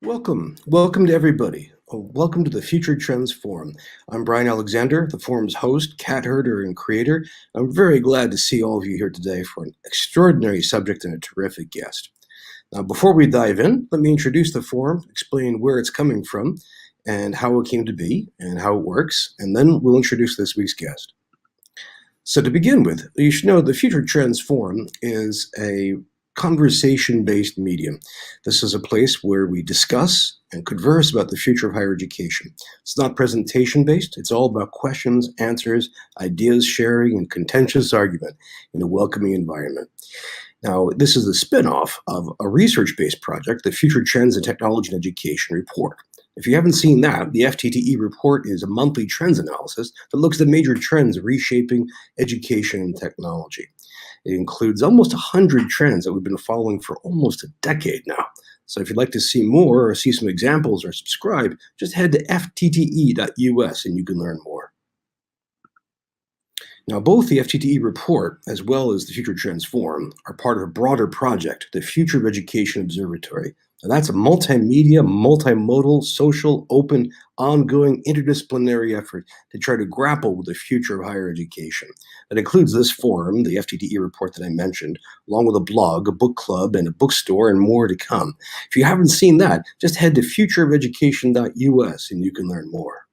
Welcome to everybody. Welcome to the Future Trends Forum. I'm Brian Alexander, the forum's host, cat herder, and creator. I'm very glad to see all of you here today for an extraordinary subject and a terrific guest. Now, before we dive in, let me introduce the forum, explain where it's coming from, and how it came to be, and how it works, and then we'll introduce this week's guest. So to begin with, you should know the Future Trends Forum is a conversation-based medium. This is a place where we discuss and converse about the future of higher education. It's not presentation-based. It's all about questions, answers, ideas sharing, and contentious argument in a welcoming environment. Now, this is a spin-off of a research-based project, the Future Trends in Technology and Education Report. If you haven't seen that, the FTTE report is a monthly trends analysis that looks at major trends reshaping education and technology. It includes almost 100 trends that we've been following for almost a decade now. So if you'd like to see more or see some examples or subscribe, just head to ftte.us and you can learn more. Now, both the FTTE report as well as the Future Trends Forum are part of a broader project, the Future of Education Observatory. And that's a multimedia, multimodal, social, open, ongoing, interdisciplinary effort to try to grapple with the future of higher education. That includes this forum, the FTTE report that I mentioned, along with a blog, a book club, and a bookstore, and more to come. If you haven't seen that, just head to futureofeducation.us and you can learn more.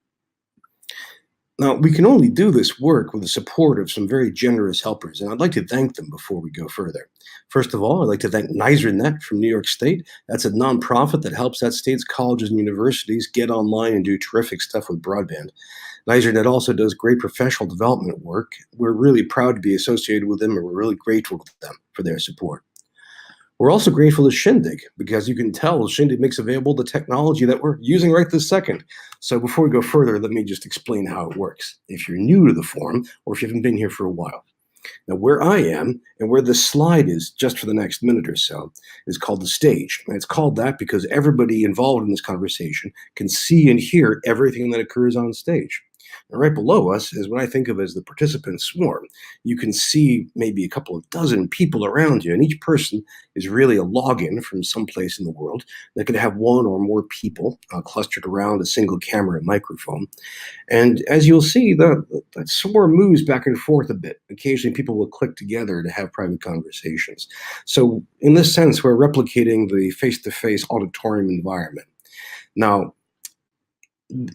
Now, we can only do this work with the support of some very generous helpers, and I'd like to thank them before we go further. First of all, I'd like to thank NYSERNet from New York State. That's a nonprofit that helps that state's colleges and universities get online and do terrific stuff with broadband. NYSERNet also does great professional development work. We're really proud to be associated with them, and we're really grateful to them for their support. We're also grateful to Shindig, because you can tell Shindig makes available the technology that we're using right this second. So before we go further, let me just explain how it works, if you're new to the forum or if you haven't been here for a while. Now, where I am and where this slide is just for the next minute or so is called the stage. And it's called that because everybody involved in this conversation can see and hear everything that occurs on stage. And right below us is what I think of as the participant swarm. You can see maybe a couple of dozen people around you, and each person is really a login from someplace in the world that could have one or more people clustered around a single camera and microphone. And as you'll see, that swarm moves back and forth a bit. Occasionally, people will click together to have private conversations. So in this sense, we're replicating the face-to-face auditorium environment. Now,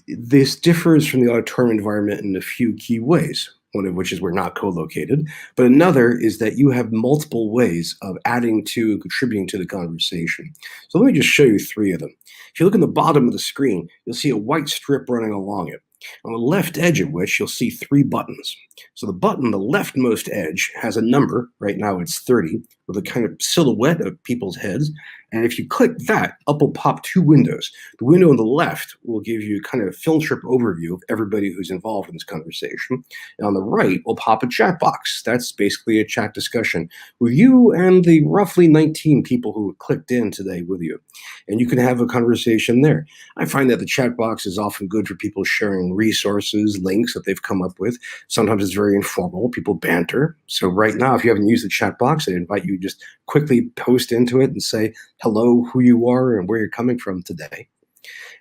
this differs from the auditorium environment in a few key ways, one of which is we're not co-located, but another is that you have multiple ways of adding to and contributing to the conversation. So let me just show you three of them. If you look in the bottom of the screen, you'll see a white strip running along it, on the left edge of which you'll see three buttons. So the button, the leftmost edge, has a number. Right now it's 30, with a kind of silhouette of people's heads. And if you click that, up will pop two windows. The window on the left will give you kind of a film strip overview of everybody who's involved in this conversation. And on the right will pop a chat box. That's basically a chat discussion with you and the roughly 19 people who clicked in today with you. And you can have a conversation there. I find that the chat box is often good for people sharing resources, links that they've come up with. Sometimes it's very informal. People banter. So right now, if you haven't used the chat box, I invite you to just quickly post into it and say hello, who you are, and where you're coming from today.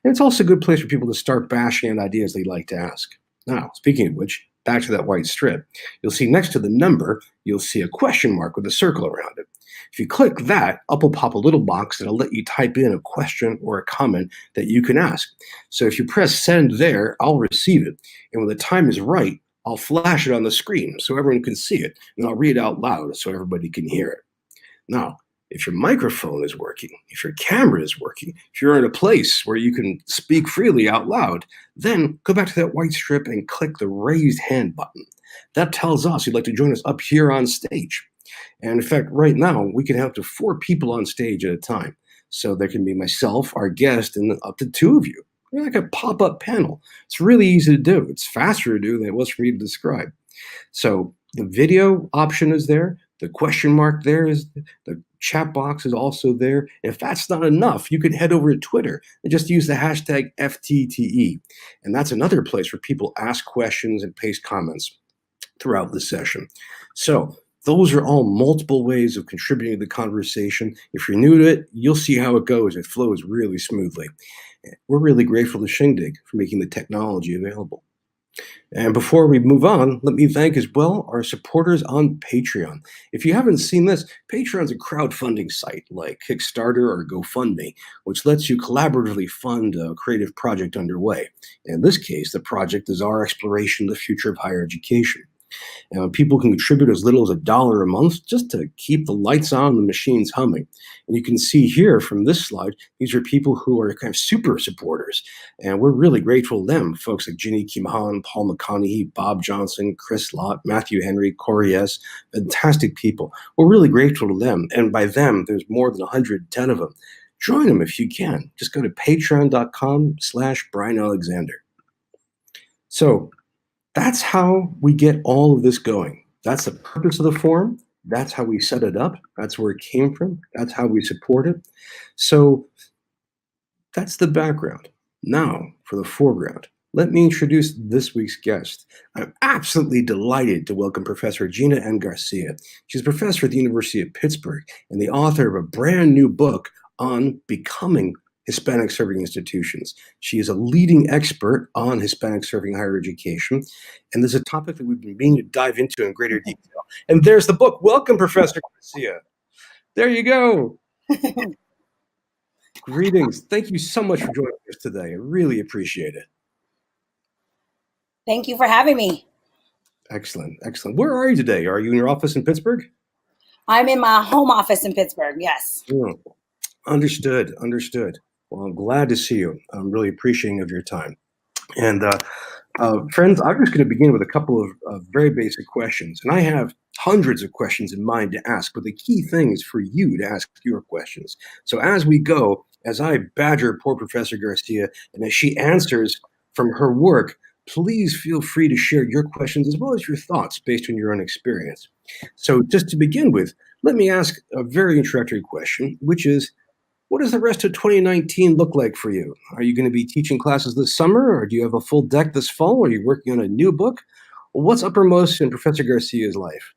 And it's also a good place for people to start bashing out ideas they'd like to ask. Now, speaking of which, back to that white strip, you'll see next to the number, you'll see a question mark with a circle around it. If you click that, up will pop a little box that'll let you type in a question or a comment that you can ask. So if you press send there, I'll receive it. And when the time is right, I'll flash it on the screen so everyone can see it, and I'll read it out loud so everybody can hear it. Now, if your microphone is working, if your camera is working, if you're in a place where you can speak freely out loud, then go back to that white strip and click the raised hand button. That tells us you'd like to join us up here on stage. And in fact, right now, we can have up to 4 people on stage at a time. So there can be myself, our guest, and up to 2 of you. You're like a pop-up panel. It's really easy to do. It's faster to do than it was for me to describe. So the video option is there. The question mark there is, the chat box is also there. And if that's not enough, you can head over to Twitter and just use the hashtag FTTE. And that's another place where people ask questions and paste comments throughout the session. So Those are all multiple ways of contributing to the conversation. If you're new to it, you'll see how it goes. It flows really smoothly. We're really grateful to Shindig for making the technology available. And before we move on, let me thank as well our supporters on Patreon. If you haven't seen this, Patreon's a crowdfunding site like Kickstarter or GoFundMe, which lets you collaboratively fund a creative project underway. In this case, the project is our exploration of the future of higher education. And people can contribute as little as $1 a month just to keep the lights on and the machines humming. And you can see here from this slide, these are people who are kind of super supporters. And we're really grateful to them, folks like Ginny Kimhan, Paul McConaughey, Bob Johnson, Chris Lott, Matthew Henry, Corey S. Fantastic people. We're really grateful to them. And by them, there's more than 110 of them. Join them if you can. Just go to patreon.com/Brian Alexander. So that's how we get all of this going. That's the purpose of the forum. That's how we set it up. That's where it came from. That's how we support it. So that's the background. Now for the foreground. Let me introduce this week's guest. I'm absolutely delighted to welcome Professor Gina Garcia. She's a professor at the University of Pittsburgh and the author of a brand new book on becoming Hispanic-serving institutions. She is a leading expert on Hispanic-serving higher education, and there's a topic that we've been meaning to dive into in greater detail. And there's the book. Welcome, Professor Garcia. There you go. Greetings. Thank you so much for joining us today. I really appreciate it. Thank you for having me. Excellent, excellent. Where are you today? Are you in your office in Pittsburgh? I'm in my home office in Pittsburgh, yes. Understood, understood. Well, I'm glad to see you. I'm really appreciating of your time. And friends, I'm just going to begin with a couple of very basic questions. And I have hundreds of questions in mind to ask, but the key thing is for you to ask your questions. So as we go, as I badger poor Professor Garcia, and as she answers from her work, please feel free to share your questions as well as your thoughts based on your own experience. So just to begin with, let me ask a very introductory question, which is, what does the rest of 2019 look like for you? Are you going to be teaching classes this summer, or do you have a full deck this fall? Are you working on a new book? What's uppermost in Professor Garcia's life?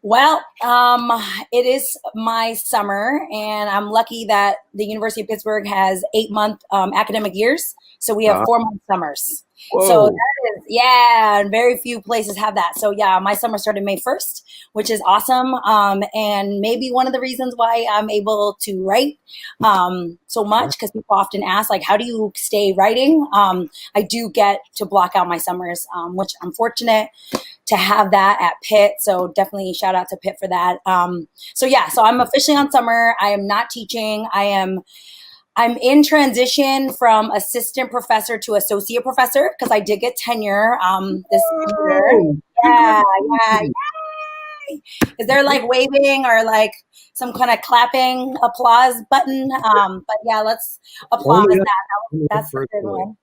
Well, it is my summer, and I'm lucky that the University of Pittsburgh has 8-month academic years. So we have 4-month summers. Whoa. So that is, yeah, and very few places have that. So yeah, my summer started May 1st, which is awesome. And maybe one of the reasons why I'm able to write so much, because people often ask, like, how do you stay writing? I do get to block out my summers, which I'm fortunate to have that at Pitt. So definitely shout out to Pitt for that. So yeah, so I'm officially on summer. I am not teaching. I'm in transition from assistant professor to associate professor because I did get tenure this year. Yeah. Is there like waving or like some kind of clapping applause button? But yeah, let's applaud that. That's the good one.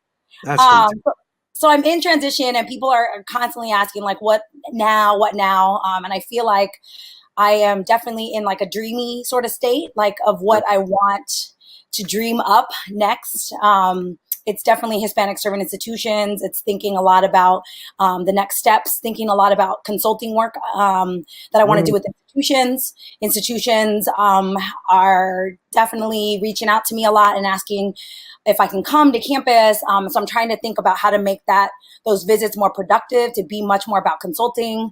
So I'm in transition, and people are constantly asking, like, what now? And I feel like I am definitely in like a dreamy sort of state, like of what I want to dream up next. It's definitely Hispanic-serving institutions. It's thinking a lot about the next steps, thinking a lot about consulting work that I want to do with institutions. Institutions are definitely reaching out to me a lot and asking if I can come to campus. So I'm trying to think about how to make those visits more productive, to be much more about consulting,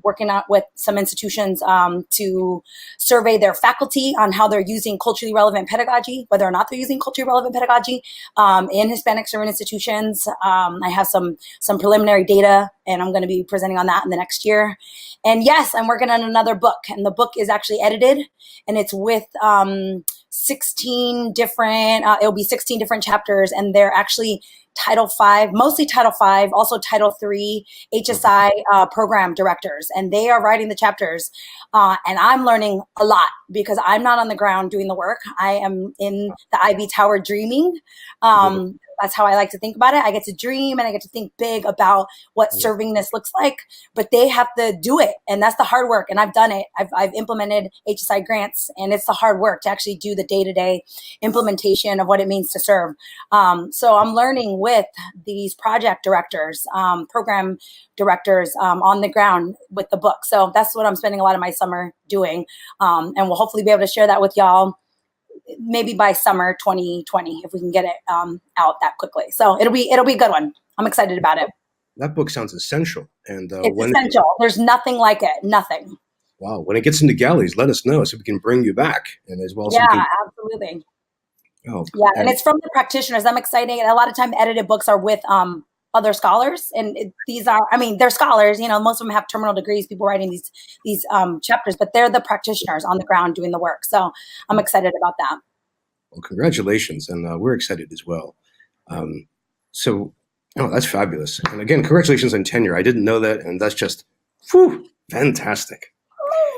working out with some institutions to survey their faculty on how they're using culturally relevant pedagogy, whether or not they're using culturally relevant pedagogy in Hispanic-serving institutions. I have some preliminary data, and I'm going to be presenting on that in the next year. And yes, I'm working on another book, and the book is actually edited, and it's with 16 different, it'll be 16 different chapters, and they're actually Title V, mostly Title V, also Title III HSI program directors, and they are writing the chapters. And I'm learning a lot because I'm not on the ground doing the work. I am in the Ivy Tower dreaming. That's how I like to think about it. I get to dream and I get to think big about what servingness looks like, but they have to do it. And that's the hard work. And I've done it. I've implemented HSI grants, and it's the hard work to actually do the day-to-day implementation of what it means to serve. So I'm learning with these project directors, program directors on the ground with the book. So that's what I'm spending a lot of my summer doing. And we'll hopefully be able to share that with y'all maybe by summer 2020 if we can get it out that quickly. So it'll be a good one. I'm excited about it. That book sounds essential. And it's essential. There's nothing like it. Nothing. Wow. When it gets into galleys, let us know so we can bring you back. And as well. Yeah, absolutely. Oh, yeah. And it's from the practitioners. I'm excited. And a lot of time edited books are with other scholars. And they're scholars, most of them have terminal degrees, people writing these chapters, but they're the practitioners on the ground doing the work. So I'm excited about that. Well, congratulations. And we're excited as well. That's fabulous. And again, congratulations on tenure. I didn't know that. And that's just fantastic.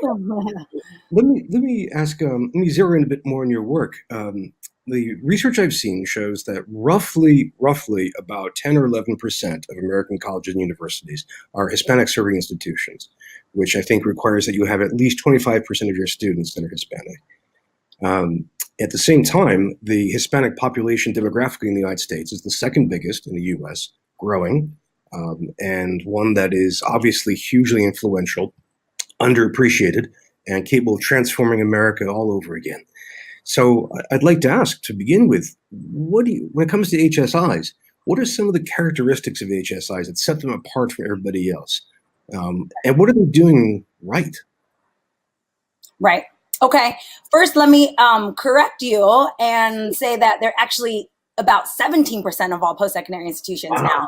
Let me ask, let me zero in a bit more on your work. The research I've seen shows that roughly about 10 or 11% of American colleges and universities are Hispanic-serving institutions, which I think requires that you have at least 25% of your students that are Hispanic. At the same time, the Hispanic population demographically in the United States is the second biggest in the U.S., growing, and one that is obviously hugely influential, underappreciated, and capable of transforming America all over again. So I'd like to ask, to begin with, when it comes to HSIs, what are some of the characteristics of HSIs that set them apart from everybody else? And what are they doing right? Right. Okay. First, let me correct you and say that they're actually about 17% of all post-secondary institutions now.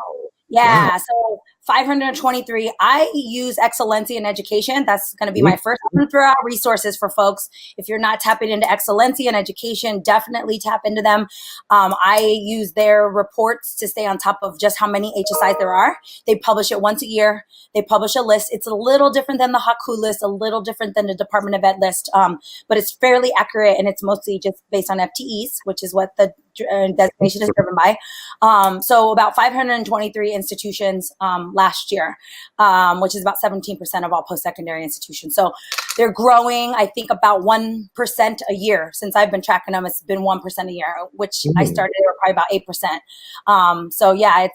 Yeah. Wow. So 523. I use Excellencia in Education. That's going to be my first one for our resources for folks. If you're not tapping into Excellencia in Education, definitely tap into them. I use their reports to stay on top of just how many HSIs there are. They publish it once a year. They publish a list. It's a little different than the HAKU list, a little different than the Department of Ed list, but it's fairly accurate, and it's mostly just based on FTEs, which is what the designation is driven by. So about 523 institutions last year, which is about 17% of all post-secondary institutions. So they're growing, I think, about 1% a year. Since I've been tracking them, it's been 1% a year, which I started, they were probably about 8%. So yeah,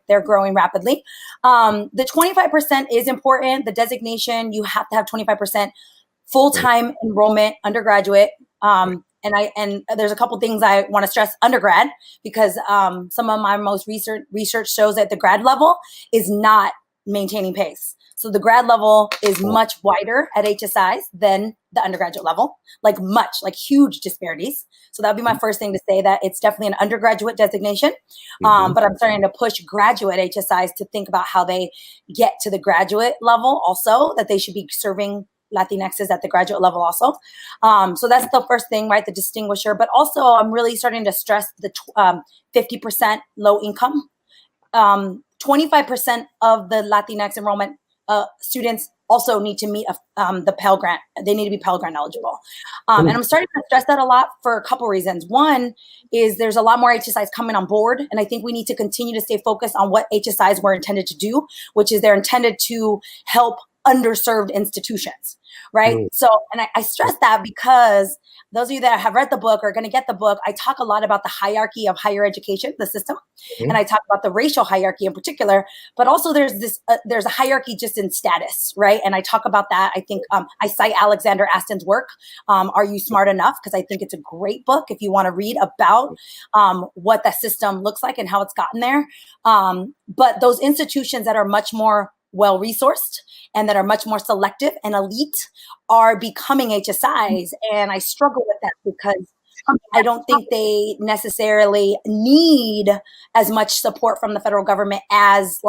they're growing rapidly. The 25% is important. The designation, you have to have 25% full-time enrollment undergraduate. And there's a couple things I want to stress undergrad, because some of my most research shows that the grad level is not maintaining pace. So the grad level is much wider at HSIs than the undergraduate level, like huge disparities. So that would be my first thing to say, that it's definitely an undergraduate designation. But I'm starting to push graduate HSIs to think about how they get to the graduate level also, that they should be serving Latinxes at the graduate level also. So that's the first thing, right? The distinguisher. But also I'm really starting to stress the 50% low income. 25% of the Latinx enrollment students also need to meet the Pell Grant. They need to be Pell Grant eligible. And I'm starting to stress that a lot for a couple reasons. One is there's a lot more HSIs coming on board. And I think we need to continue to stay focused on what HSIs were intended to do, which is they're intended to help underserved institutions, right? So, and I stress that because those of you that have read the book are going to get the book. I talk a lot about the hierarchy of higher education, the system, and I talk about the racial hierarchy in particular, but also there's a hierarchy just in status, right? And I talk about that. I think I cite Alexander Aston's work, Are You Smart Enough? Because I think it's a great book if you want to read about what that system looks like and how it's gotten there. But those institutions that are much more well-resourced and that are much more selective and elite are becoming HSIs. And I struggle with that because I don't think they necessarily need as much support from the federal government as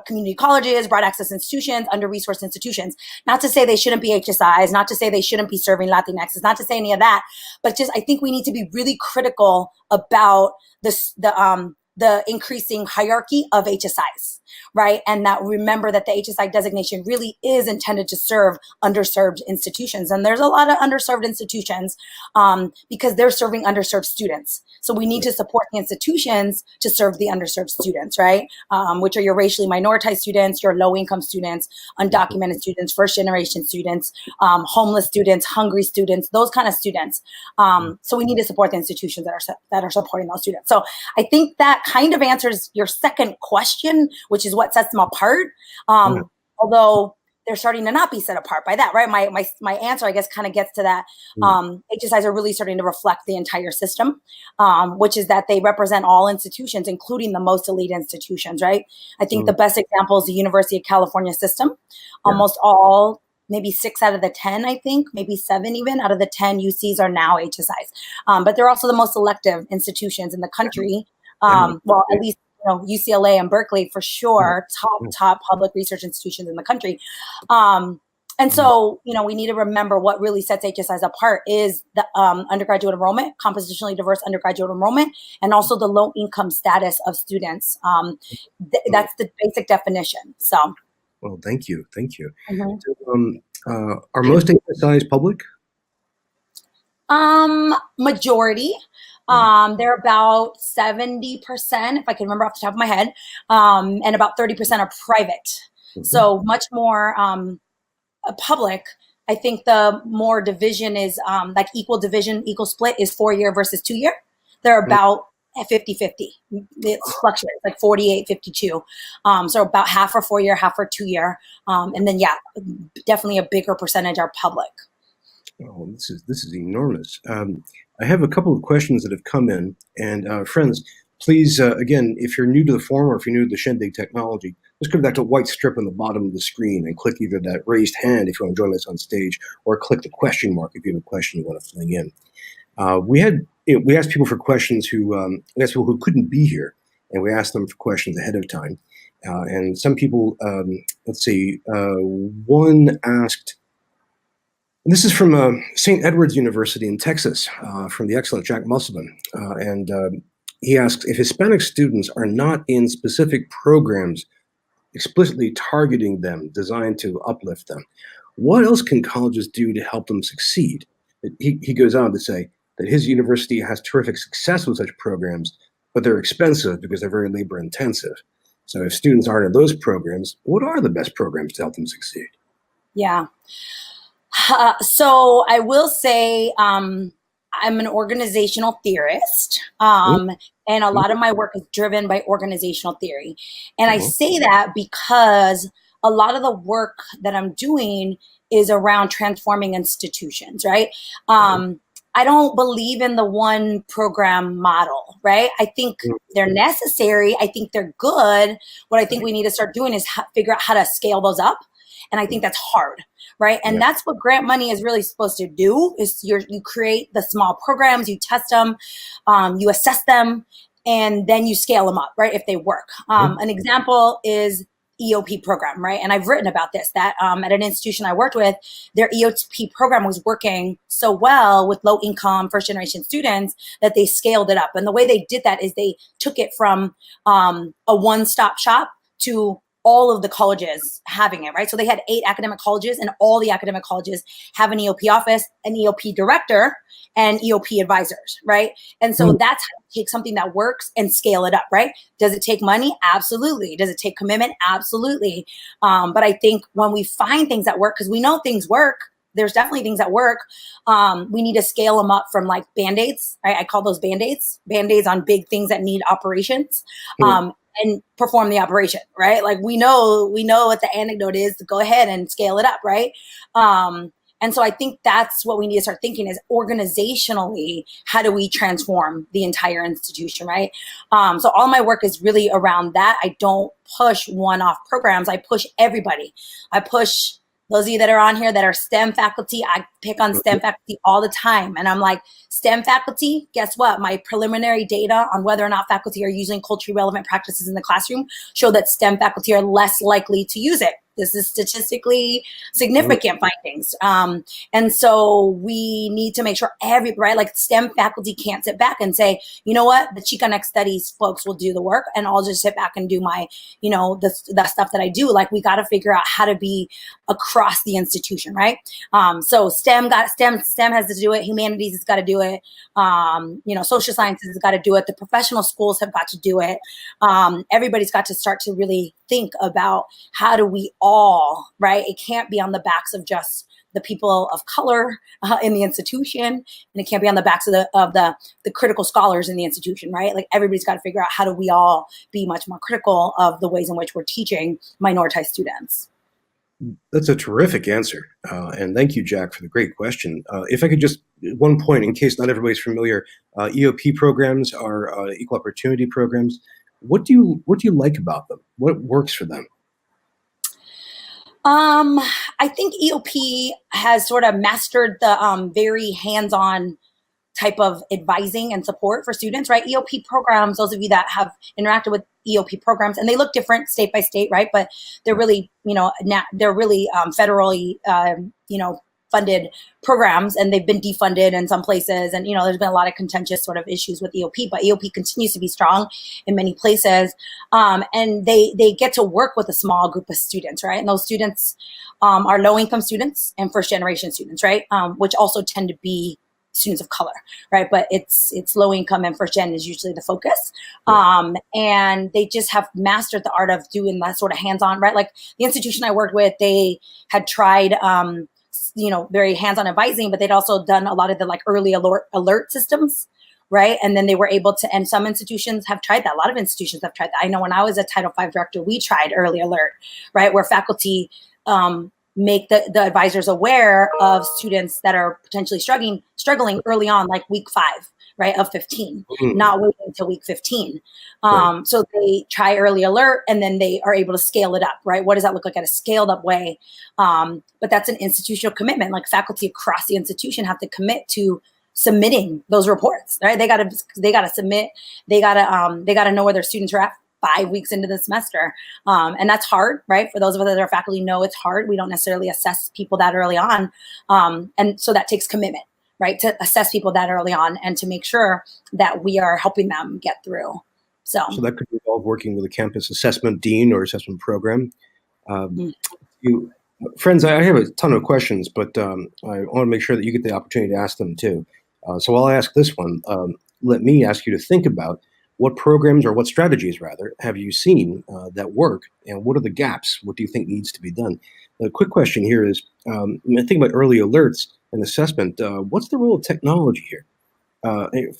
community colleges, broad access institutions, under-resourced institutions. Not to say they shouldn't be HSIs, not to say they shouldn't be serving Latinxes, not to say any of that, but just I think we need to be really critical about the increasing hierarchy of HSIs, right? And that remember that the HSI designation really is intended to serve underserved institutions. And there's a lot of underserved institutions because they're serving underserved students. So we need to support the institutions to serve the underserved students, right? Which are your racially minoritized students, your low-income students, undocumented students, first-generation students, homeless students, hungry students, those kind of students. So we need to support the institutions that are supporting those students. So I think that that kind of answers your second question, which is what sets them apart. Although they're starting to not be set apart by that, right? My answer, I guess, kind of gets to that. HSIs are really starting to reflect the entire system, which is that they represent all institutions, including the most elite institutions, right? I think the best example is the University of California system. Almost all, maybe 6 out of the 10, I think, maybe 7 even out of the 10 UCs are now HSIs. But they're also the most elective institutions in the country. Well, at least UCLA and Berkeley for sure, top public research institutions in the country. And so, we need to remember what really sets HSIs apart is the undergraduate enrollment, compositionally diverse undergraduate enrollment, and also the low income status of students. That's the basic definition. So. Well, thank you. Thank you. So, are most HSIs public? Majority. They're about 70%, if I can remember off the top of my head, and about 30% are private. So much more public. I think the more division is like equal division, equal split is 4-year versus 2-year. They're about 50-50. It fluctuates like 48-52. So about half are 4-year, half are 2-year. And then, definitely a bigger percentage are public. Oh, this is enormous. I have a couple of questions that have come in, and friends, please, again, if you're new to the forum or if you're new to the Shindig technology, just go to that white strip on the bottom of the screen and click either that raised hand if you want to join us on stage, or click the question mark if you have a question you want to fling in. We asked people for questions we asked people who couldn't be here, and we asked them for questions ahead of time. And some people, let's see, one asked. This is from St. Edward's University in Texas, from the excellent Jack Musselman. And he asks, if Hispanic students are not in specific programs explicitly targeting them, designed to uplift them, what else can colleges do to help them succeed? He goes on to say that his university has terrific success with such programs, but they're expensive because they're very labor intensive. So if students aren't in those programs, what are the best programs to help them succeed? Yeah. So I will say I'm an organizational theorist, and a lot of my work is driven by organizational theory. And I say that because a lot of the work that I'm doing is around transforming institutions, right? I don't believe in the one program model, right? I think they're necessary. I think they're good. What I think we need to start doing is figure out how to scale those up. And I think that's hard, right? And that's what grant money is really supposed to do, is you create the small programs, you test them, you assess them, and then you scale them up, right, if they work. An example is EOP program, right? And I've written about this, that at an institution I worked with, their EOP program was working so well with low income first generation students that they scaled it up. And the way they did that is they took it from a one-stop shop to all of the colleges having it, right? So they had 8 academic colleges, and all the academic colleges have an EOP office, an EOP director, and EOP advisors, right? And so that's how you take something that works and scale it up, right? Does it take money? Absolutely. Does it take commitment? Absolutely. But I think when we find things that work, because we know things work, there's definitely things that work. We need to scale them up from like Band-Aids, right? I call those Band-Aids on big things that need operations. And perform the operation, right? Like we know what the anecdote is to go ahead and scale it up, right? And so I think that's what we need to start thinking is organizationally, how do we transform the entire institution, right? So all my work is really around that. I don't push one-off programs. I push everybody. I push those of you that are on here that are STEM faculty. I pick on STEM faculty all the time. And I'm like, STEM faculty, guess what? My preliminary data on whether or not faculty are using culturally relevant practices in the classroom show that STEM faculty are less likely to use it. This is statistically significant findings. And so we need to make sure right, like STEM faculty can't sit back and say, you know what, the Chicanx studies folks will do the work and I'll just sit back and do my, the stuff that I do. Like we got to figure out how to be across the institution, right? So STEM has to do it. Humanities has got to do it. Social sciences has got to do it. The professional schools have got to do it. Everybody's got to start to really think about how do we all, right? It can't be on the backs of just the people of color in the institution, and it can't be on the backs of the critical scholars in the institution, right? Like everybody's got to figure out how do we all be much more critical of the ways in which we're teaching minoritized students. That's a terrific answer. And thank you, Jack, for the great question. If I could just, one point, in case not everybody's familiar, EOP programs are equal opportunity programs. What do you like about them? What works for them? I think EOP has sort of mastered the very hands-on type of advising and support for students, right? EOP programs, those of you that have interacted with EOP programs, and they look different state by state, right? But they're really, they're really federally, funded programs, and they've been defunded in some places. And, there's been a lot of contentious sort of issues with EOP, but EOP continues to be strong in many places. And they get to work with a small group of students, right? And those students are low-income students and first-generation students, right? Which also tend to be students of color, right? But it's low income and first gen is usually the focus. And they just have mastered the art of doing that sort of hands-on, right? Like the institution I worked with, they had tried, very hands-on advising, but they'd also done a lot of the like early alert systems, right? And then they were able to, and some institutions have tried that. A lot of institutions have tried that. I know when I was a Title V director, we tried early alert, right? Where faculty, make the advisors aware of students that are potentially struggling early on, like week 5, right, of 15, not waiting until week 15. So they try early alert, and then they are able to scale it up, right? What does that look like at a scaled up way? But that's an institutional commitment. Like faculty across the institution have to commit to submitting those reports, right? They gotta submit. They gotta know where their students are at 5 weeks into the semester. And that's hard, right? For those of us that are faculty know it's hard. We don't necessarily assess people that early on. And so that takes commitment, right? To assess people that early on and to make sure that we are helping them get through. So that could involve working with a campus assessment dean or assessment program. Friends, I have a ton of questions, but I want to make sure that you get the opportunity to ask them too. So I'll ask this one. Let me ask you to think about what programs, or what strategies rather, have you seen that work, and what are the gaps? What do you think needs to be done? The quick question here is, think about early alerts and assessment. What's the role of technology here?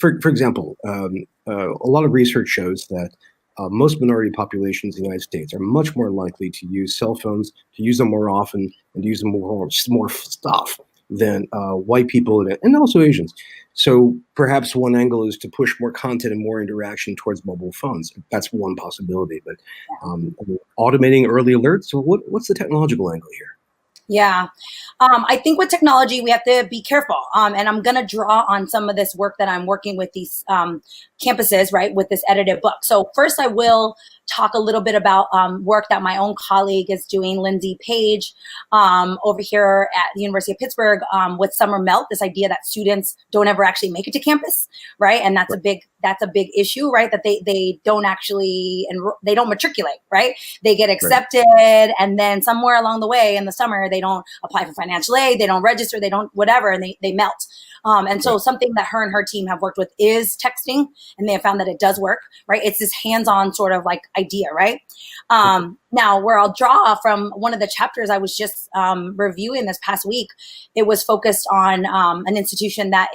For example, a lot of research shows that most minority populations in the United States are much more likely to use cell phones, to use them more often, and to use them more stuff than white people and also Asians. So perhaps one angle is to push more content and more interaction towards mobile phones. That's one possibility. But automating early alerts, so what's the technological angle here? Yeah. I think with technology, we have to be careful. And I'm going to draw on some of this work that I'm working with these campuses, right, with this edited book. So first, I will talk a little bit about work that my own colleague is doing, Lindsay Page, over here at the University of Pittsburgh with Summer Melt, this idea that students don't ever actually make it to campus, right? And that's a big issue, right? That they don't actually, they don't matriculate, right? They get accepted, and then somewhere along the way in the summer, they don't apply for financial aid, they don't register, they don't whatever, and they melt. And so something that her and her team have worked with is texting, and they have found that it does work, right? It's this hands-on sort of like idea, right? Now, where I'll draw from one of the chapters I was just reviewing this past week, it was focused on an institution that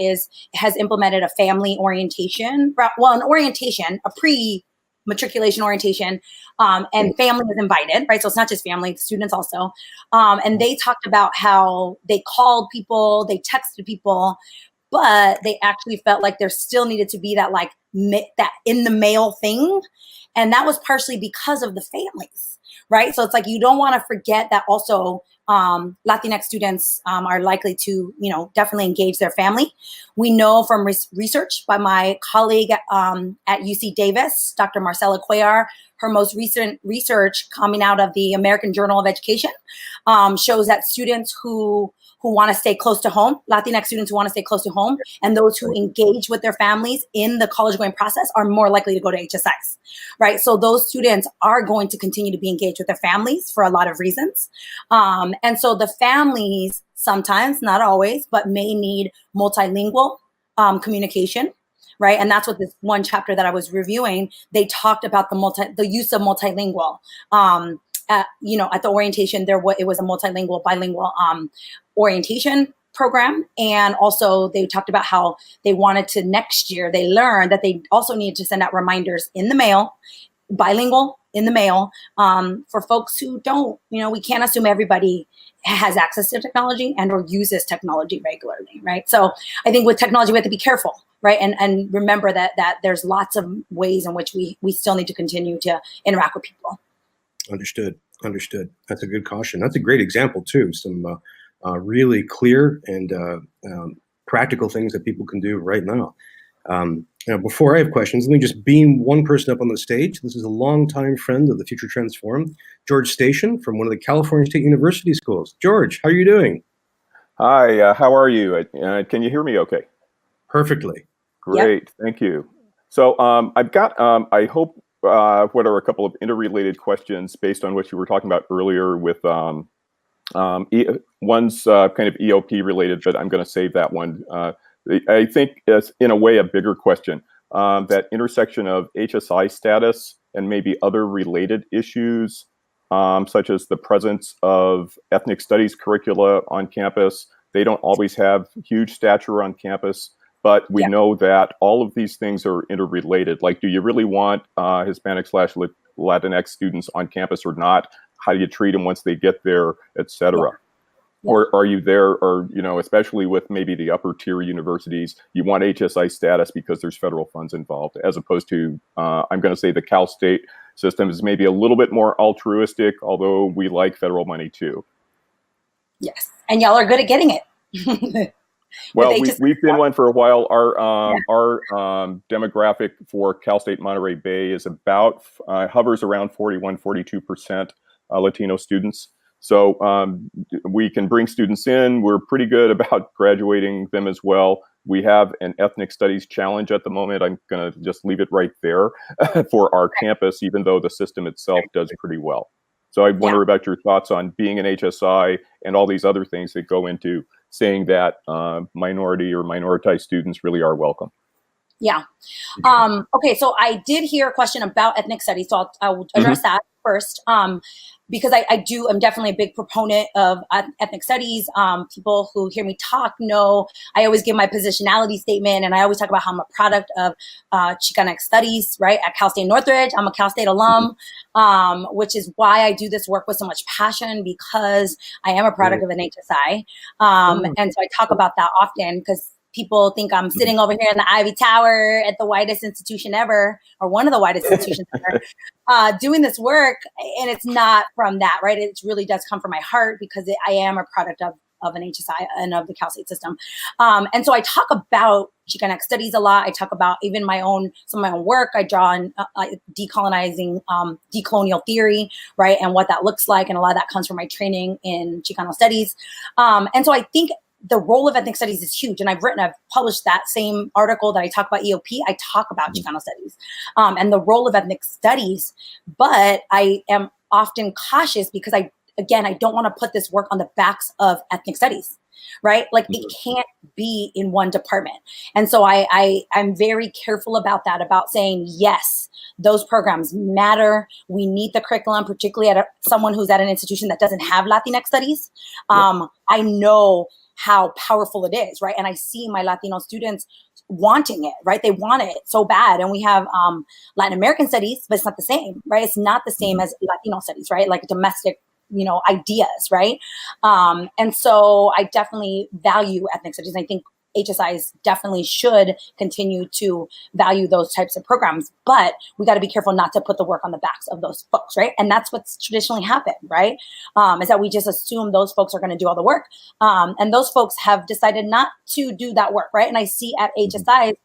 has implemented a family orientation, an orientation, a pre-matriculation orientation, and family is invited, right? So it's not just family, students also. And they talked about how they called people, they texted people, but they actually felt like there still needed to be that like that in the mail thing. And that was partially because of the families, right? So it's like, you don't want to forget that also Latinx students are likely to, definitely engage their family. We know from research by my colleague at UC Davis, Dr. Marcela Cuellar, her most recent research coming out of the American Journal of Education shows that students who want to stay close to home, Latinx students who want to stay close to home, and those who engage with their families in the college going process are more likely to go to HSIs, right? So those students are going to continue to be engaged with their families for a lot of reasons. And so the families sometimes, not always, but may need multilingual communication, right? And that's what this one chapter that I was reviewing, they talked about the use of multilingual at the orientation, it was a multilingual, bilingual orientation program. And also they talked about how they wanted to next year, they learned that they also need to send out reminders in the mail, bilingual in the mail, for folks who don't, we can't assume everybody has access to technology and or uses technology regularly, right? So I think with technology, we have to be careful, right? And remember that there's lots of ways in which we still need to continue to interact with people. Understood. That's a good caution. That's a great example too. Some really clear and practical things that people can do right now. Before I have questions, let me just beam one person up on the stage. This is a longtime friend of the Future Trends Forum, George Station from one of the California State University schools. George, how are you doing? Hi, how are you? Can you hear me okay? Perfectly. Great, yep. Thank you. So I've got, I hope, what are a couple of interrelated questions based on what you were talking about earlier with one's kind of EOP related, but I'm going to save that one. I think it's in a way a bigger question, that intersection of HSI status and maybe other related issues, such as the presence of ethnic studies curricula on campus. They don't always have huge stature on campus, but we know that all of these things are interrelated. Like, do you really want Hispanic/Latinx students on campus or not? How do you treat them once they get there, et cetera? Or are you there, or, especially with maybe the upper tier universities, you want HSI status because there's federal funds involved, as opposed to, I'm going to say the Cal State system is maybe a little bit more altruistic, although we like federal money too. Yes, and y'all are good at getting it. Well, we've been one for a while. Our demographic for Cal State Monterey Bay is about, hovers around 41-42% Latino students. So we can bring students in. We're pretty good about graduating them as well. We have an ethnic studies challenge at the moment. I'm going to just leave it right there for our campus, even though the system itself does pretty well. So I wonder about your thoughts on being an HSI and all these other things that go into saying that minority or minoritized students really are welcome. Yeah. Okay, so I did hear a question about ethnic studies, so I'll address that first. Because I'm definitely a big proponent of ethnic studies. People who hear me talk know I always give my positionality statement, and I always talk about how I'm a product of Chicana studies, right, at Cal State Northridge. I'm a Cal State alum, which is why I do this work with so much passion, because I am a product of an HSI. And so I talk about that often because people think I'm sitting over here in the Ivy Tower at the whitest institution ever, or one of the whitest institutions ever, doing this work. And it's not from that, right? It really does come from my heart, because I am a product of an HSI and of the Cal State system. And so I talk about Chicana studies a lot. I talk about even some of my own work. I draw on decolonizing, decolonial theory, right? And what that looks like. And a lot of that comes from my training in Chicano studies. And so I think the role of ethnic studies is huge. And I've published that same article that I talk about EOP. I talk about Chicano studies and the role of ethnic studies, but I am often cautious because I don't want to put this work on the backs of ethnic studies, right? Like it can't be in one department. And so I'm very careful about that, about saying, yes, those programs matter. We need the curriculum, particularly at someone who's at an institution that doesn't have Latinx studies. I know how powerful it is, right? And I see my Latino students wanting it, right? They want it so bad. And we have Latin American studies, but it's not the same, right? It's not the same as Latino studies, right? Like domestic, ideas, right? And so I definitely value ethnic studies. I think HSIs definitely should continue to value those types of programs, but we got to be careful not to put the work on the backs of those folks, right? And that's what's traditionally happened, right? Is that we just assume those folks are going to do all the work. And those folks have decided not to do that work, right? And I see at HSIs,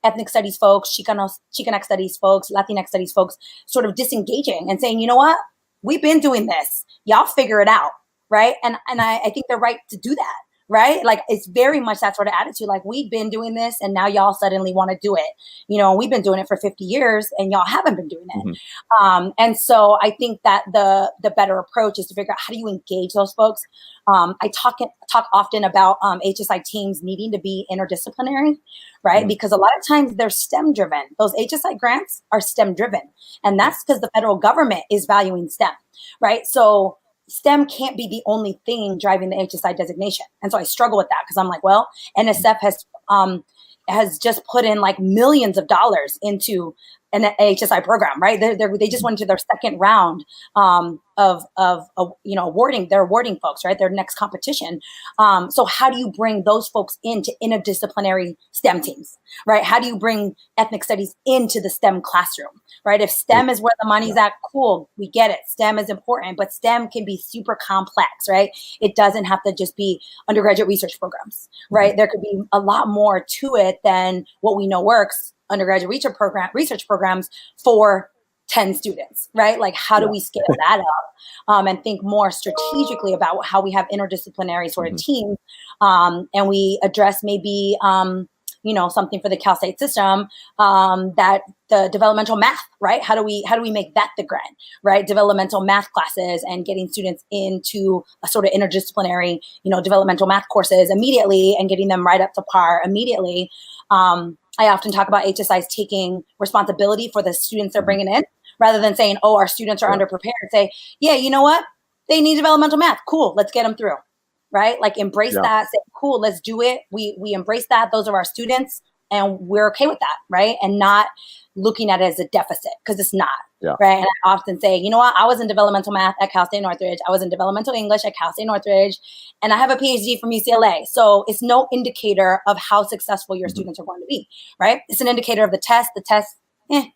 ethnic studies folks, Chicanx studies folks, Latinx studies folks sort of disengaging and saying, you know what? We've been doing this. Y'all figure it out, right? And I think they're right to do that. right? Like it's very much that sort of attitude. Like we've been doing this and now y'all suddenly want to do it. You know, we've been doing it for 50 years and y'all haven't been doing it. And so I think that the better approach is to figure out how do you engage those folks. I talk often about HSI teams needing to be interdisciplinary, right? Because a lot of times they're STEM driven. Those HSI grants are STEM driven. And that's because the federal government is valuing STEM, right? So STEM can't be the only thing driving the HSI designation. And so I struggle with that because I'm like, well, NSF has just put in like millions of dollars into an HSI program, right? They just went into their second round of awarding. They're awarding folks, right? Their next competition. So how do you bring those folks into interdisciplinary STEM teams, right? How do you bring ethnic studies into the STEM classroom, right? If STEM is where the money's at, cool, we get it. STEM is important, but STEM can be super complex, right? It doesn't have to just be undergraduate research programs, right? There could be a lot more to it than what we know works. Undergraduate research programs for 10 students, right? Like how do we scale that up and think more strategically about how we have interdisciplinary sort of teams and we address maybe, something for the Cal State system that the developmental math, right? How do we make that the grant, right? Developmental math classes and getting students into a sort of interdisciplinary, developmental math courses immediately and getting them right up to par immediately. I often talk about HSIs taking responsibility for the students they're bringing in rather than saying, oh, our students are underprepared. Say, yeah, you know what? They need developmental math. Cool. Let's get them through. Right? Like embrace that. Say, cool, let's do it. We embrace that. Those are our students and we're okay with that. Right? And not looking at it as a deficit because it's not. Right? And I often say, you know what? I was in developmental math at Cal State Northridge. I was in developmental English at Cal State Northridge. And I have a PhD from UCLA. So it's no indicator of how successful your students are going to be. Right? It's an indicator of the test. The test,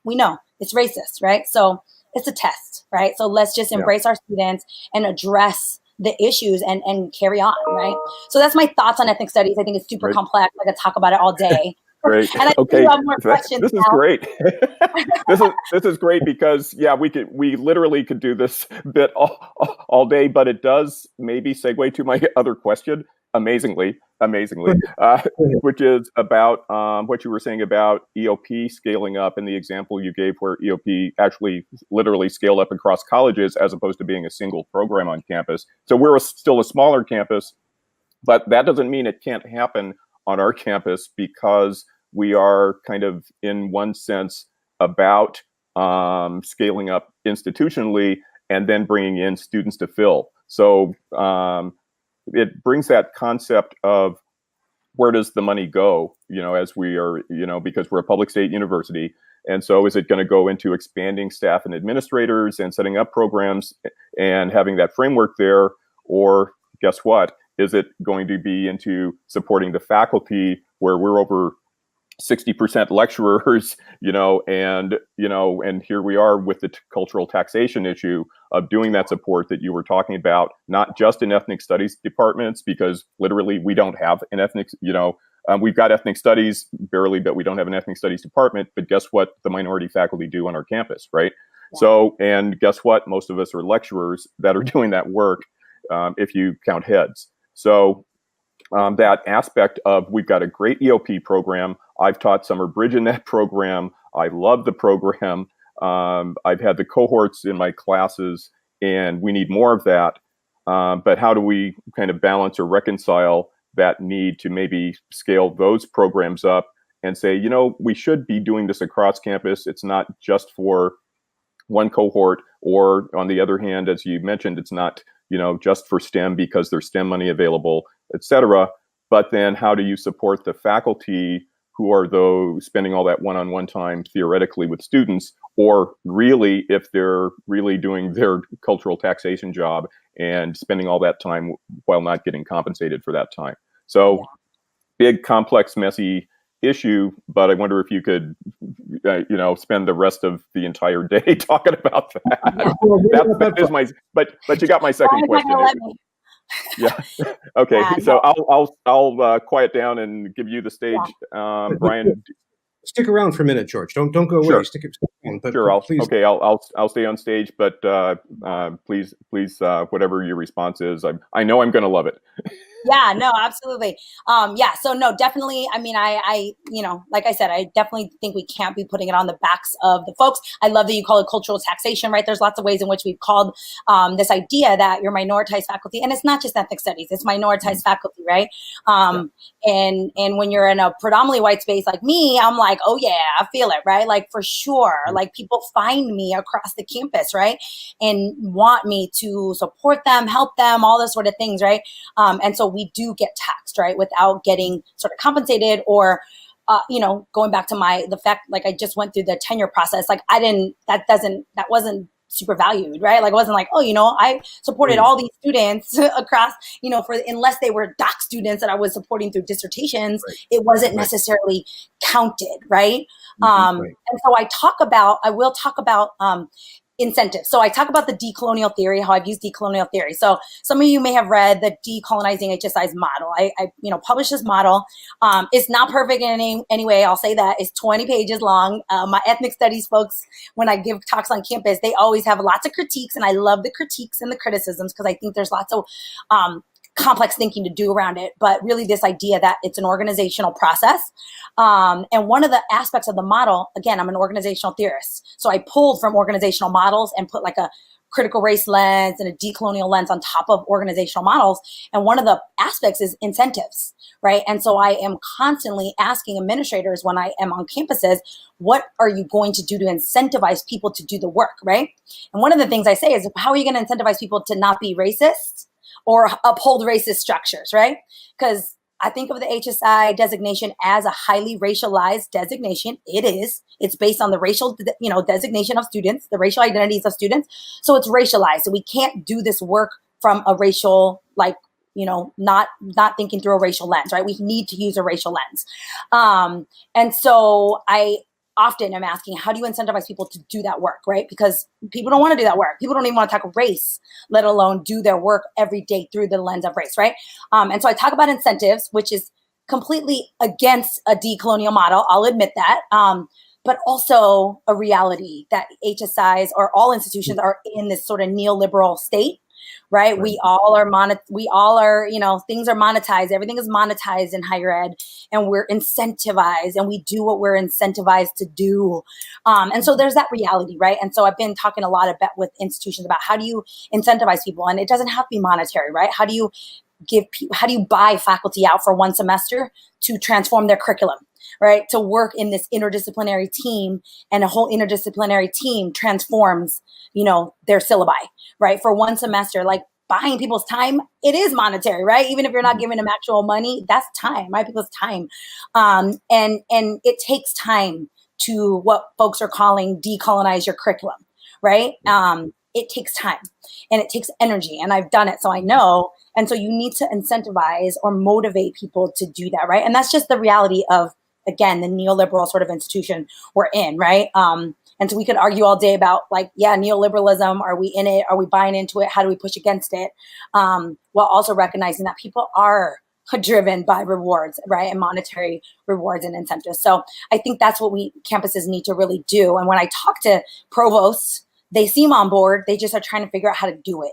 we know it's racist. Right? So it's a test. Right? So let's just embrace our students and address the issues and carry on, right? So that's my thoughts on ethnic studies. I think it's super complex. I could talk about it all day. Great. And I do have more questions. This is great. this is great because we literally could do this bit all day, but it does maybe segue to my other question, amazingly, which is about what you were saying about EOP scaling up and the example you gave where EOP actually literally scaled up across colleges as opposed to being a single program on campus. So we're still a smaller campus, but that doesn't mean it can't happen on our campus because we are kind of, in one sense, about scaling up institutionally and then bringing in students to fill. So it brings that concept of where does the money go, as we are, because we're a public state university. And so is it going to go into expanding staff and administrators and setting up programs and having that framework there? Or guess what? Is it going to be into supporting the faculty where we're over 60% lecturers, and here we are with the cultural taxation issue of doing that support that you were talking about, not just in ethnic studies departments, because literally we don't have an ethnic, we've got ethnic studies barely, but we don't have an ethnic studies department. But guess what the minority faculty do on our campus, right? Yeah. So, and guess what? Most of us are lecturers that are doing that work if you count heads. So that aspect of we've got a great EOP program. I've taught summer bridge in that program. I love the program. I've had the cohorts in my classes, and we need more of that. But how do we kind of balance or reconcile that need to maybe scale those programs up and say, we should be doing this across campus. It's not just for one cohort, or on the other hand, as you mentioned, it's not, just for STEM because there's STEM money available, et cetera. But then how do you support the faculty who are those spending all that one-on-one time theoretically with students, or really if they're really doing their cultural taxation job and spending all that time while not getting compensated for that time? So big, complex, messy issue, but I wonder if you could, spend the rest of the entire day talking about that. That is my, but you got my second question. Yeah. Okay. So I'll quiet down and give you the stage, Brian. Stick around for a minute, George. Don't go away. Sure. Stick around. But sure. Please. Okay. I'll stay on stage, but please, whatever your response is, I know I'm going to love it. Yeah, no, absolutely. Yeah, so no, definitely. I mean, I, like I said, I definitely think we can't be putting it on the backs of the folks. I love that you call it cultural taxation, right? There's lots of ways in which we've called this idea that you're minoritized faculty, and it's not just ethnic studies; it's minoritized faculty, right? And when you're in a predominantly white space like me, I'm like, oh yeah, I feel it, right? Like for sure, like people find me across the campus, right, and want me to support them, help them, all those sort of things, right? And so we do get taxed, right, without getting sort of compensated or, going back to the fact, like I just went through the tenure process, like that wasn't super valued, right? Like it wasn't like, I supported all these students across, unless they were doc students that I was supporting through dissertations, it wasn't necessarily counted, right? And so I will talk about incentives. So I talk about the decolonial theory, how I've used decolonial theory. So some of you may have read the Decolonizing HSI's model. I published this model. It's not perfect in any way. I'll say that. It's 20 pages long. My ethnic studies folks, when I give talks on campus, they always have lots of critiques, and I love the critiques and the criticisms because I think there's lots of complex thinking to do around it, but really this idea that it's an organizational process. And one of the aspects of the model, again, I'm an organizational theorist. So I pulled from organizational models and put like a critical race lens and a decolonial lens on top of organizational models. And one of the aspects is incentives, right? And so I am constantly asking administrators when I am on campuses, what are you going to do to incentivize people to do the work, right? And one of the things I say is, how are you going to incentivize people to not be racist or uphold racist structures, right? Because I think of the HSI designation as a highly racialized designation. It is. It's based on the racial, designation of students, the racial identities of students. So it's racialized. So we can't do this work from a racial, not thinking through a racial lens, right? We need to use a racial lens. And so I often am asking, how do you incentivize people to do that work, right? Because people don't want to do that work. People don't even want to tackle race, let alone do their work every day through the lens of race, right? And so I talk about incentives, which is completely against a decolonial model. I'll admit that. But also a reality that HSIs or all institutions are in this sort of neoliberal state, right? We all are, things are monetized. Everything is monetized in higher ed, and we're incentivized, and we do what we're incentivized to do. And so there's that reality, right? And so I've been talking a lot about with institutions about how do you incentivize people, and it doesn't have to be monetary, right? How do you buy faculty out for one semester to transform their curriculum, right? To work in this interdisciplinary team, and a whole interdisciplinary team transforms, their syllabi, right? For one semester, like buying people's time, it is monetary, right? Even if you're not giving them actual money, that's time, right? People's time. And it takes time to what folks are calling decolonize your curriculum, right? It takes time and it takes energy, and I've done it, so I know. And so you need to incentivize or motivate people to do that, right? And that's just the reality of, again, the neoliberal sort of institution we're in, right? And so we could argue all day about neoliberalism. Are we in it? Are we buying into it? How do we push against it? While also recognizing that people are driven by rewards, right? And monetary rewards and incentives. So I think that's what campuses need to really do. And when I talk to provosts, they seem on board. They just are trying to figure out how to do it.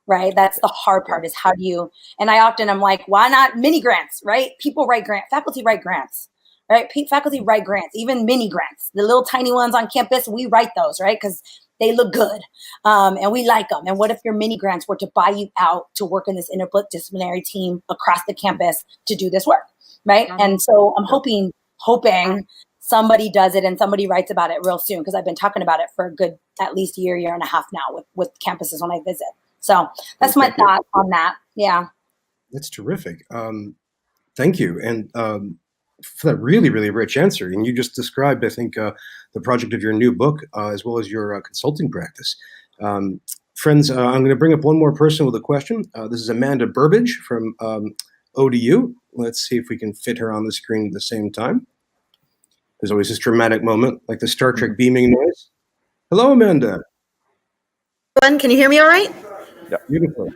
Right. That's the hard part, is how do you, and I'm like, why not mini grants, right? Faculty write grants, right? Faculty write grants, even mini grants, the little tiny ones on campus, we write those, right? Because they look good and we like them. And what if your mini grants were to buy you out to work in this interdisciplinary team across the campus to do this work, right? And so I'm hoping somebody does it and somebody writes about it real soon, because I've been talking about it for a good, at least year and a half now with campuses when I visit. So that's my thought on that. Yeah. That's terrific. Thank you. And for that really, really rich answer. And you just described, I think, the project of your new book, as well as your consulting practice. Friends, I'm going to bring up one more person with a question. This is Amanda Burbage from ODU. Let's see if we can fit her on the screen at the same time. There's always this dramatic moment, like the Star Trek beaming noise. Hello, Amanda. Can you hear me all right? Yeah. Beautiful.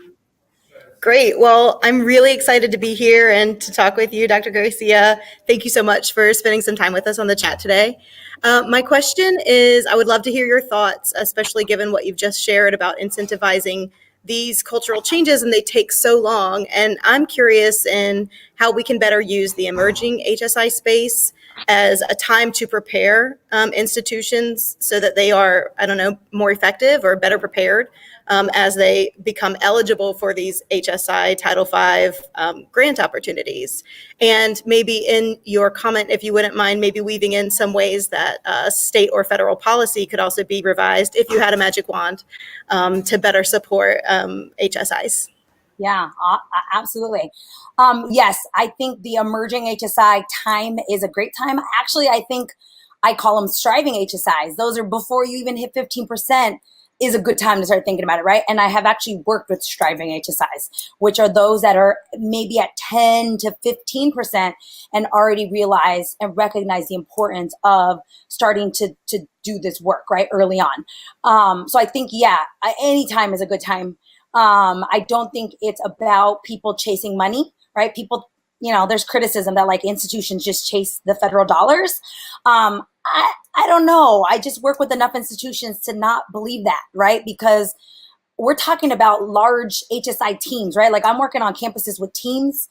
Great. Well, I'm really excited to be here and to talk with you, Dr. Garcia. Thank you so much for spending some time with us on the chat today. My question is, I would love to hear your thoughts, especially given what you've just shared about incentivizing these cultural changes and they take so long. And I'm curious in how we can better use the emerging HSI space as a time to prepare institutions so that they are, I don't know, more effective or better prepared as they become eligible for these HSI Title V grant opportunities. And maybe in your comment, if you wouldn't mind, maybe weaving in some ways that state or federal policy could also be revised if you had a magic wand to better support HSIs. Yeah, absolutely. Yes, I think the emerging HSI time is a great time. Actually, I think I call them striving HSIs. Those are before you even hit 15%. Is a good time to start thinking about it, right? And I have actually worked with striving HSIs, which are those that are maybe at 10 to 15% and already realize and recognize the importance of starting to do this work, right, early on. So I think, yeah, any time is a good time. I don't think it's about people chasing money, right? People, there's criticism that like institutions just chase the federal dollars. I don't know. I just work with enough institutions to not believe that, right? Because we're talking about large HSI teams, right? Like I'm working on campuses with teams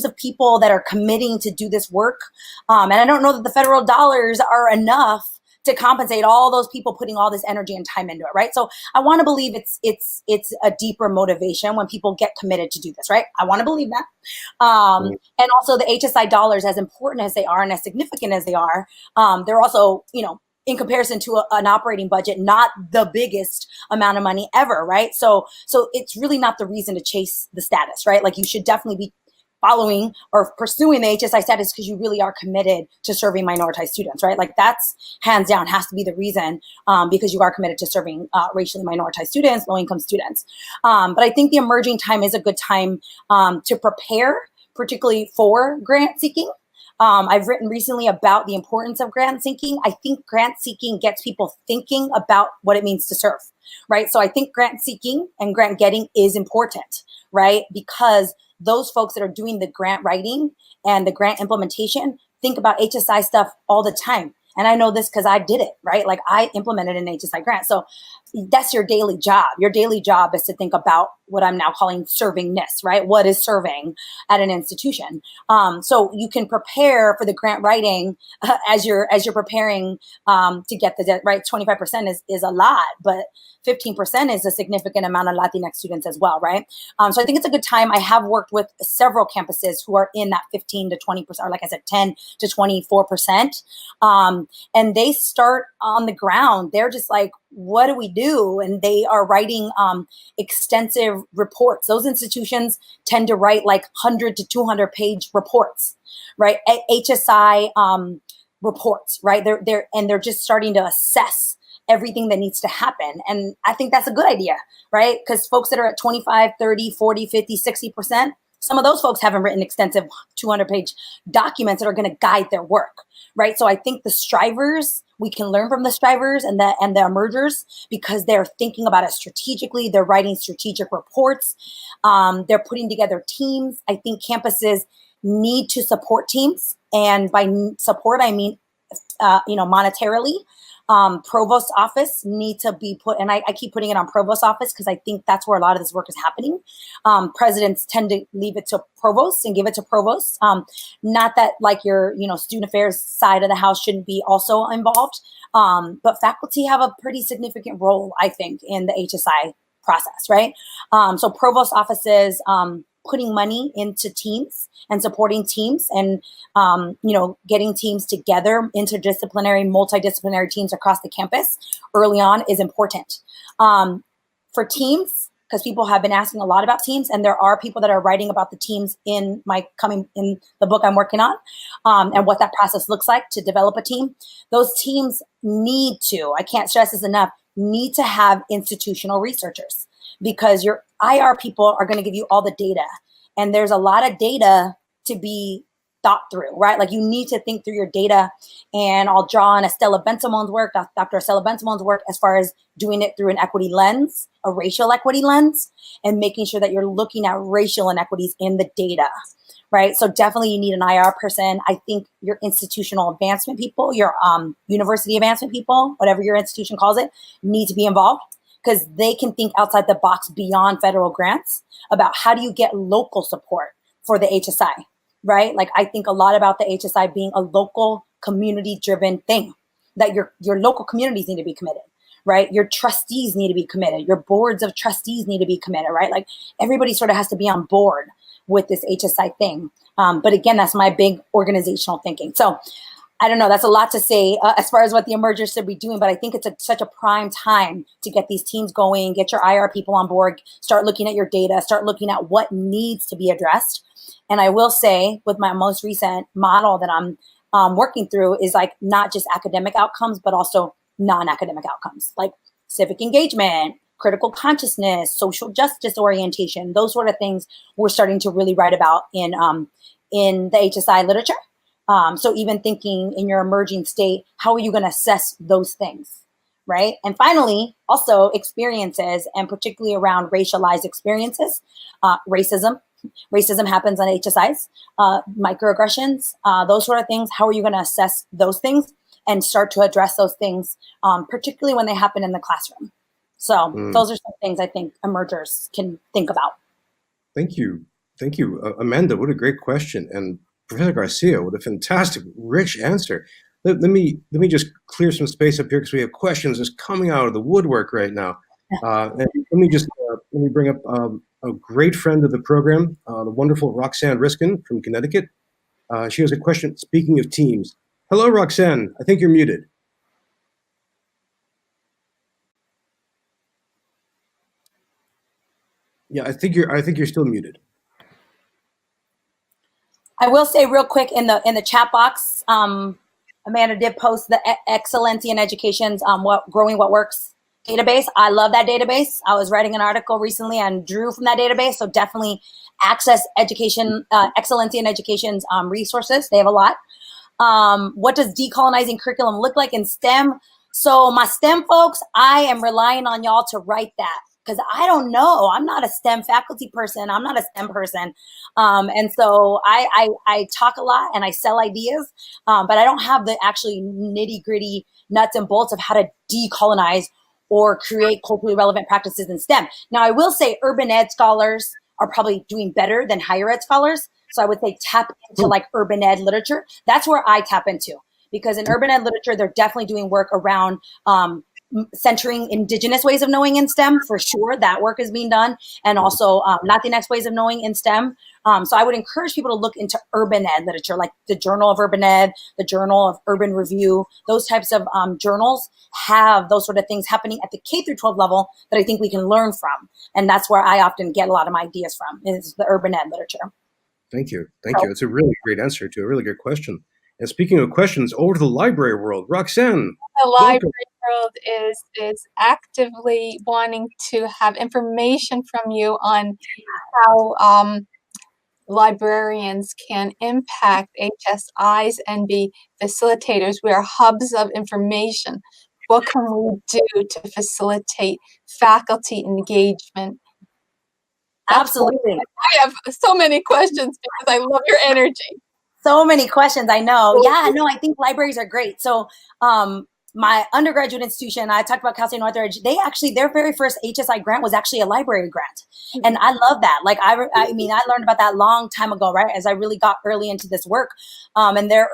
of people that are committing to do this work. And I don't know that the federal dollars are enough to compensate all those people putting all this energy and time into it, right? So I want to believe it's a deeper motivation when people get committed to do this, right? I want to believe that. And also the HSI dollars, as important as they are and as significant as they are, they're also, in comparison to an operating budget, not the biggest amount of money ever, right? So it's really not the reason to chase the status, right? Like you should definitely be following or pursuing the HSI status because you really are committed to serving minoritized students, right? Like that's hands down has to be the reason because you are committed to serving racially minoritized students, low-income students. But I think the emerging time is a good time to prepare, particularly for grant seeking. I've written recently about the importance of grant seeking. I think grant seeking gets people thinking about what it means to serve, right? So I think grant seeking and grant getting is important, right? Because those folks that are doing the grant writing and the grant implementation think about HSI stuff all the time. And I know this because I did it, right? Like I implemented an HSI grant. So that's your daily job. Your daily job is to think about what I'm now calling servingness, right? What is serving at an institution? So you can prepare for the grant writing as you're preparing to get the debt, right? 25% is a lot, but 15% is a significant amount of Latinx students as well, right? So I think it's a good time. I have worked with several campuses who are in that 15 to 20%, or like I said, 10 to 24%. And they start on the ground. They're just like, what do we do? And they are writing extensive reports. Those institutions tend to write like 100 to 200 page reports, right? HSI reports, right? They're just starting to assess everything that needs to happen. And I think that's a good idea, right? Because folks that are at 25, 30, 40, 50, 60%, some of those folks haven't written extensive 200-page documents that are going to guide their work, right? So I think the strivers, we can learn from the strivers and the emergers because they're thinking about it strategically. They're writing strategic reports. They're putting together teams. I think campuses need to support teams. And by support, I mean, monetarily. Provost office need to be put, and I keep putting it on provost office because I think that's where a lot of this work is happening. Presidents tend to leave it to provosts and give it to provosts. Not that like your, student affairs side of the house shouldn't be also involved, but faculty have a pretty significant role, I think, in the HSI process, right? So provost offices, putting money into teams and supporting teams and, getting teams together, interdisciplinary, multidisciplinary teams across the campus early on is important. For teams, because people have been asking a lot about teams and there are people that are writing about the teams in the book I'm working on and what that process looks like to develop a team. Those teams need to, I can't stress this enough, need to have institutional researchers because your IR people are going to give you all the data. And there's a lot of data to be thought through, right? Like you need to think through your data. And I'll draw on Estella Bensimone's work, Dr. Estella Bensimone's work, as far as doing it through an equity lens, a racial equity lens, and making sure that you're looking at racial inequities in the data, right? So definitely you need an IR person. I think your institutional advancement people, your university advancement people, whatever your institution calls it, need to be involved because they can think outside the box beyond federal grants about how do you get local support for the HSI, right? Like I think a lot about the HSI being a local community-driven thing, that your local communities need to be committed, right? Your trustees need to be committed. Your boards of trustees need to be committed, right? Like everybody sort of has to be on board with this HSI thing. But again, that's my big organizational thinking. So I don't know, that's a lot to say as far as what the emergers should be doing, but I think it's such a prime time to get these teams going, get your IR people on board, start looking at your data, start looking at what needs to be addressed. And I will say with my most recent model that I'm working through is like not just academic outcomes, but also non-academic outcomes like civic engagement, critical consciousness, social justice orientation, those sort of things we're starting to really write about in the HSI literature. So even thinking in your emerging state, how are you going to assess those things, right? And finally, also experiences, and particularly around racialized experiences, racism. Racism happens on HSIs, microaggressions, those sort of things. How are you going to assess those things and start to address those things, particularly when they happen in the classroom? So those are some things I think emergers can think about. Thank you. Thank you. Amanda, what a great question. And Professor Garcia, what a fantastic, rich answer. Let me just clear some space up here because we have questions just coming out of the woodwork right now. And let me bring up a great friend of the program, the wonderful Roxanne Riskin from Connecticut. She has a question, speaking of teams. Hello, Roxanne. I think you're muted. Yeah, I think you're still muted. I will say real quick in the chat box, Amanda did post the Excellency in Education's Growing What Works database. I love that database. I was writing an article recently and drew from that database. So definitely access education, Excellency in Education's resources. They have a lot. What does decolonizing curriculum look like in STEM? So my STEM folks, I am relying on y'all to write that, because I don't know. I'm not a STEM faculty person. I'm not a STEM person. And so I talk a lot and I sell ideas, but I don't have the actually nitty gritty nuts and bolts of how to decolonize or create culturally relevant practices in STEM. Now, I will say urban ed scholars are probably doing better than higher ed scholars. So I would say tap into like urban ed literature. That's where I tap into, because in urban ed literature, they're definitely doing work around centering indigenous ways of knowing in STEM, for sure. That work is being done. And also Latinx ways of knowing in STEM. So I would encourage people to look into urban ed literature, like the Journal of Urban Ed, the Journal of Urban Review. Those types of journals have those sort of things happening at the K through 12 level that I think we can learn from. And that's where I often get a lot of my ideas from, is the urban ed literature. Thank you. Thank you. It's a really great answer to a really good question. And speaking of questions, over to the library world. Roxanne. The library world is actively wanting to have information from you on how librarians can impact HSIs and be facilitators. We are hubs of information. What can we do to facilitate faculty engagement? Absolutely. I have so many questions because I love your energy. So many questions, I know. Yeah, no, I think libraries are great. So my undergraduate institution, I talked about Cal State Northridge, they actually, their very first HSI grant was actually a library grant. And I love that. Like, I mean, I learned about that long time ago, right? As I really got early into this work. And their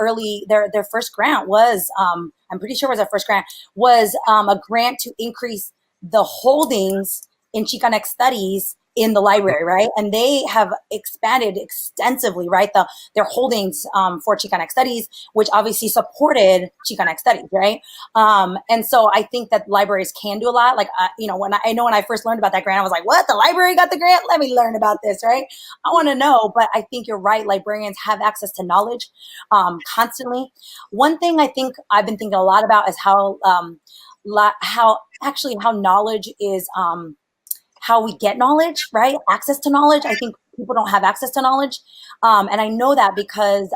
first grant was, I'm pretty sure it was their first grant, was a grant to increase the holdings in Chicanx studies in the library, right? And they have expanded extensively, right? Their holdings for Chicanx studies, which obviously supported Chicanx studies, right? And so I think that libraries can do a lot. Like, you know, when I first learned about that grant, I was like, what? The library got the grant? Let me learn about this, right? I want to know, but I think you're right. Librarians have access to knowledge constantly. One thing I think I've been thinking a lot about is how knowledge is, how we get knowledge, right? Access to knowledge. I think people don't have access to knowledge. And I know that because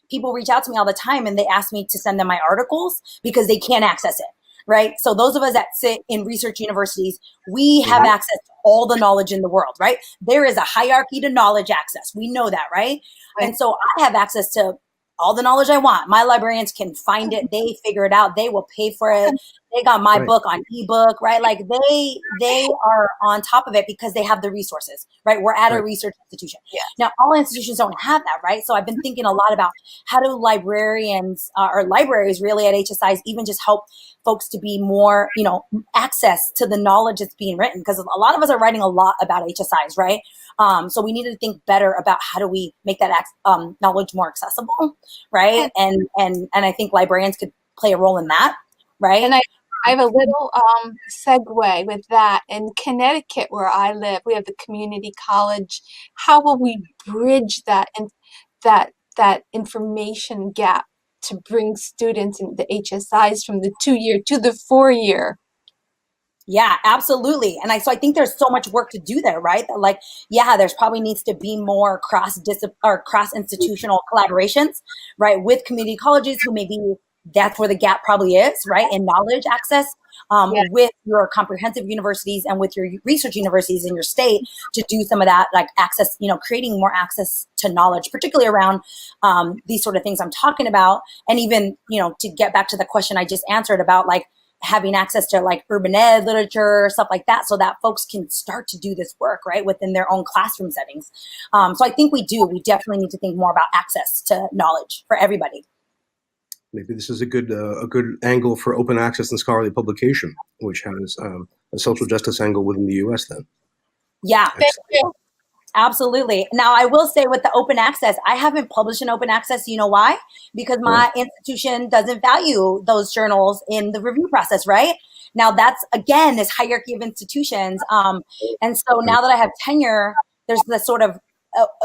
people reach out to me all the time and they ask me to send them my articles because they can't access it, right? So those of us that sit in research universities, we have access to all the knowledge in the world, right? There is a hierarchy to knowledge access. We know that, right? And so I have access to all the knowledge I want. My librarians can find it. They figure it out. They will pay for it. They got my book on ebook, right? Like they are on top of it because they have the resources, right? We're at a research institution. Yeah. Now, all institutions don't have that, right? So I've been thinking a lot about how do librarians or libraries really at HSIs even just help folks to be more, access to the knowledge that's being written, because a lot of us are writing a lot about HSIs, right? So we need to think better about how do we make that knowledge more accessible, right? And I think librarians could play a role in that, right? And I have a little segue with that. In Connecticut, where I live, we have the community college. How will we bridge that and that information gap to bring students in the HSIs from the 2-year to the 4-year? Yeah, absolutely. And so I think there's so much work to do there, right? That like, there's probably needs to be more cross-institutional collaborations, right? With community colleges who maybe that's where the gap probably is, right? In knowledge access, with your comprehensive universities and with your research universities in your state to do some of that, like access, creating more access to knowledge, particularly around these sort of things I'm talking about. And even, to get back to the question I just answered about like, having access to like urban ed literature, stuff like that, so that folks can start to do this work, right, within their own classroom settings. So I think we definitely need to think more about access to knowledge for everybody. Maybe this is a good angle for open access and scholarly publication, which has a social justice angle within the U.S. then. Yeah. Thank you. Absolutely. Now, I will say with the open access, I haven't published in open access. You know why? Because my institution doesn't value those journals in the review process, right? Now, that's, again, this hierarchy of institutions. And so now that I have tenure, there's this sort of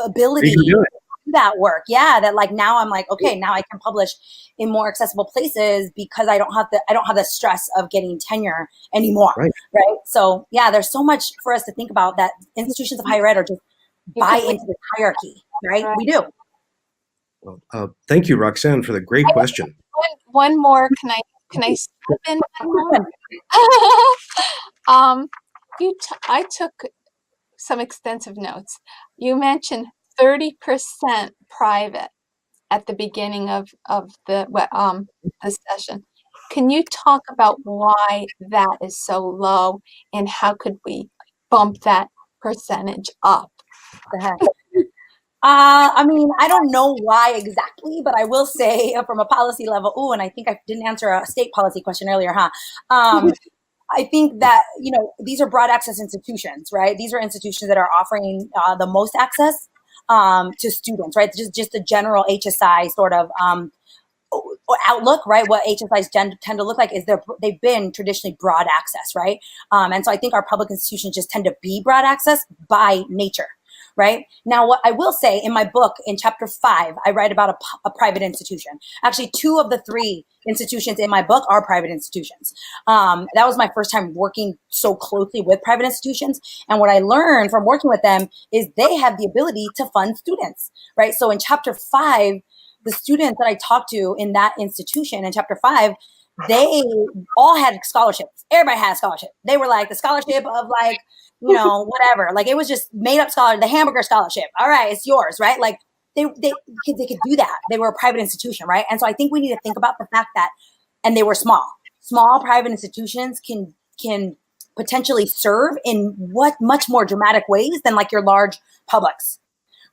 ability to do that work. Yeah, that like now I'm like, okay, now I can publish in more accessible places because I don't have the stress of getting tenure anymore. Right? So yeah, there's so much for us to think about that institutions of higher ed are just buy into the hierarchy, right? We do. Well, thank you, Roxanne, for the great question. One more. Can I slip in one more? I took some extensive notes. You mentioned 30% private at the beginning of the session. Can you talk about why that is so low and how could we bump that percentage up? I mean, I don't know why exactly, but I will say from a policy level, and I think I didn't answer a state policy question earlier, huh? I think that, these are broad access institutions, right? These are institutions that are offering the most access to students, right? Just the general HSI sort of outlook, right? What HSIs tend to look like is they've been traditionally broad access, right? And so I think our public institutions just tend to be broad access by nature. Right? Now, what I will say in my book, in chapter 5, I write about a private institution. Actually, 2 of the 3 institutions in my book are private institutions. That was my first time working so closely with private institutions. And what I learned from working with them is they have the ability to fund students, right? So in chapter 5, the students that I talked to in that institution in chapter 5, they all had scholarships. Everybody had a scholarship. They were like the scholarship of like, whatever. Like it was just made up scholarship, the hamburger scholarship. All right, it's yours, right? Like they could do that. They were a private institution, right? And so I think we need to think about the fact that, and they were small private institutions can potentially serve in much more dramatic ways than like your large publics.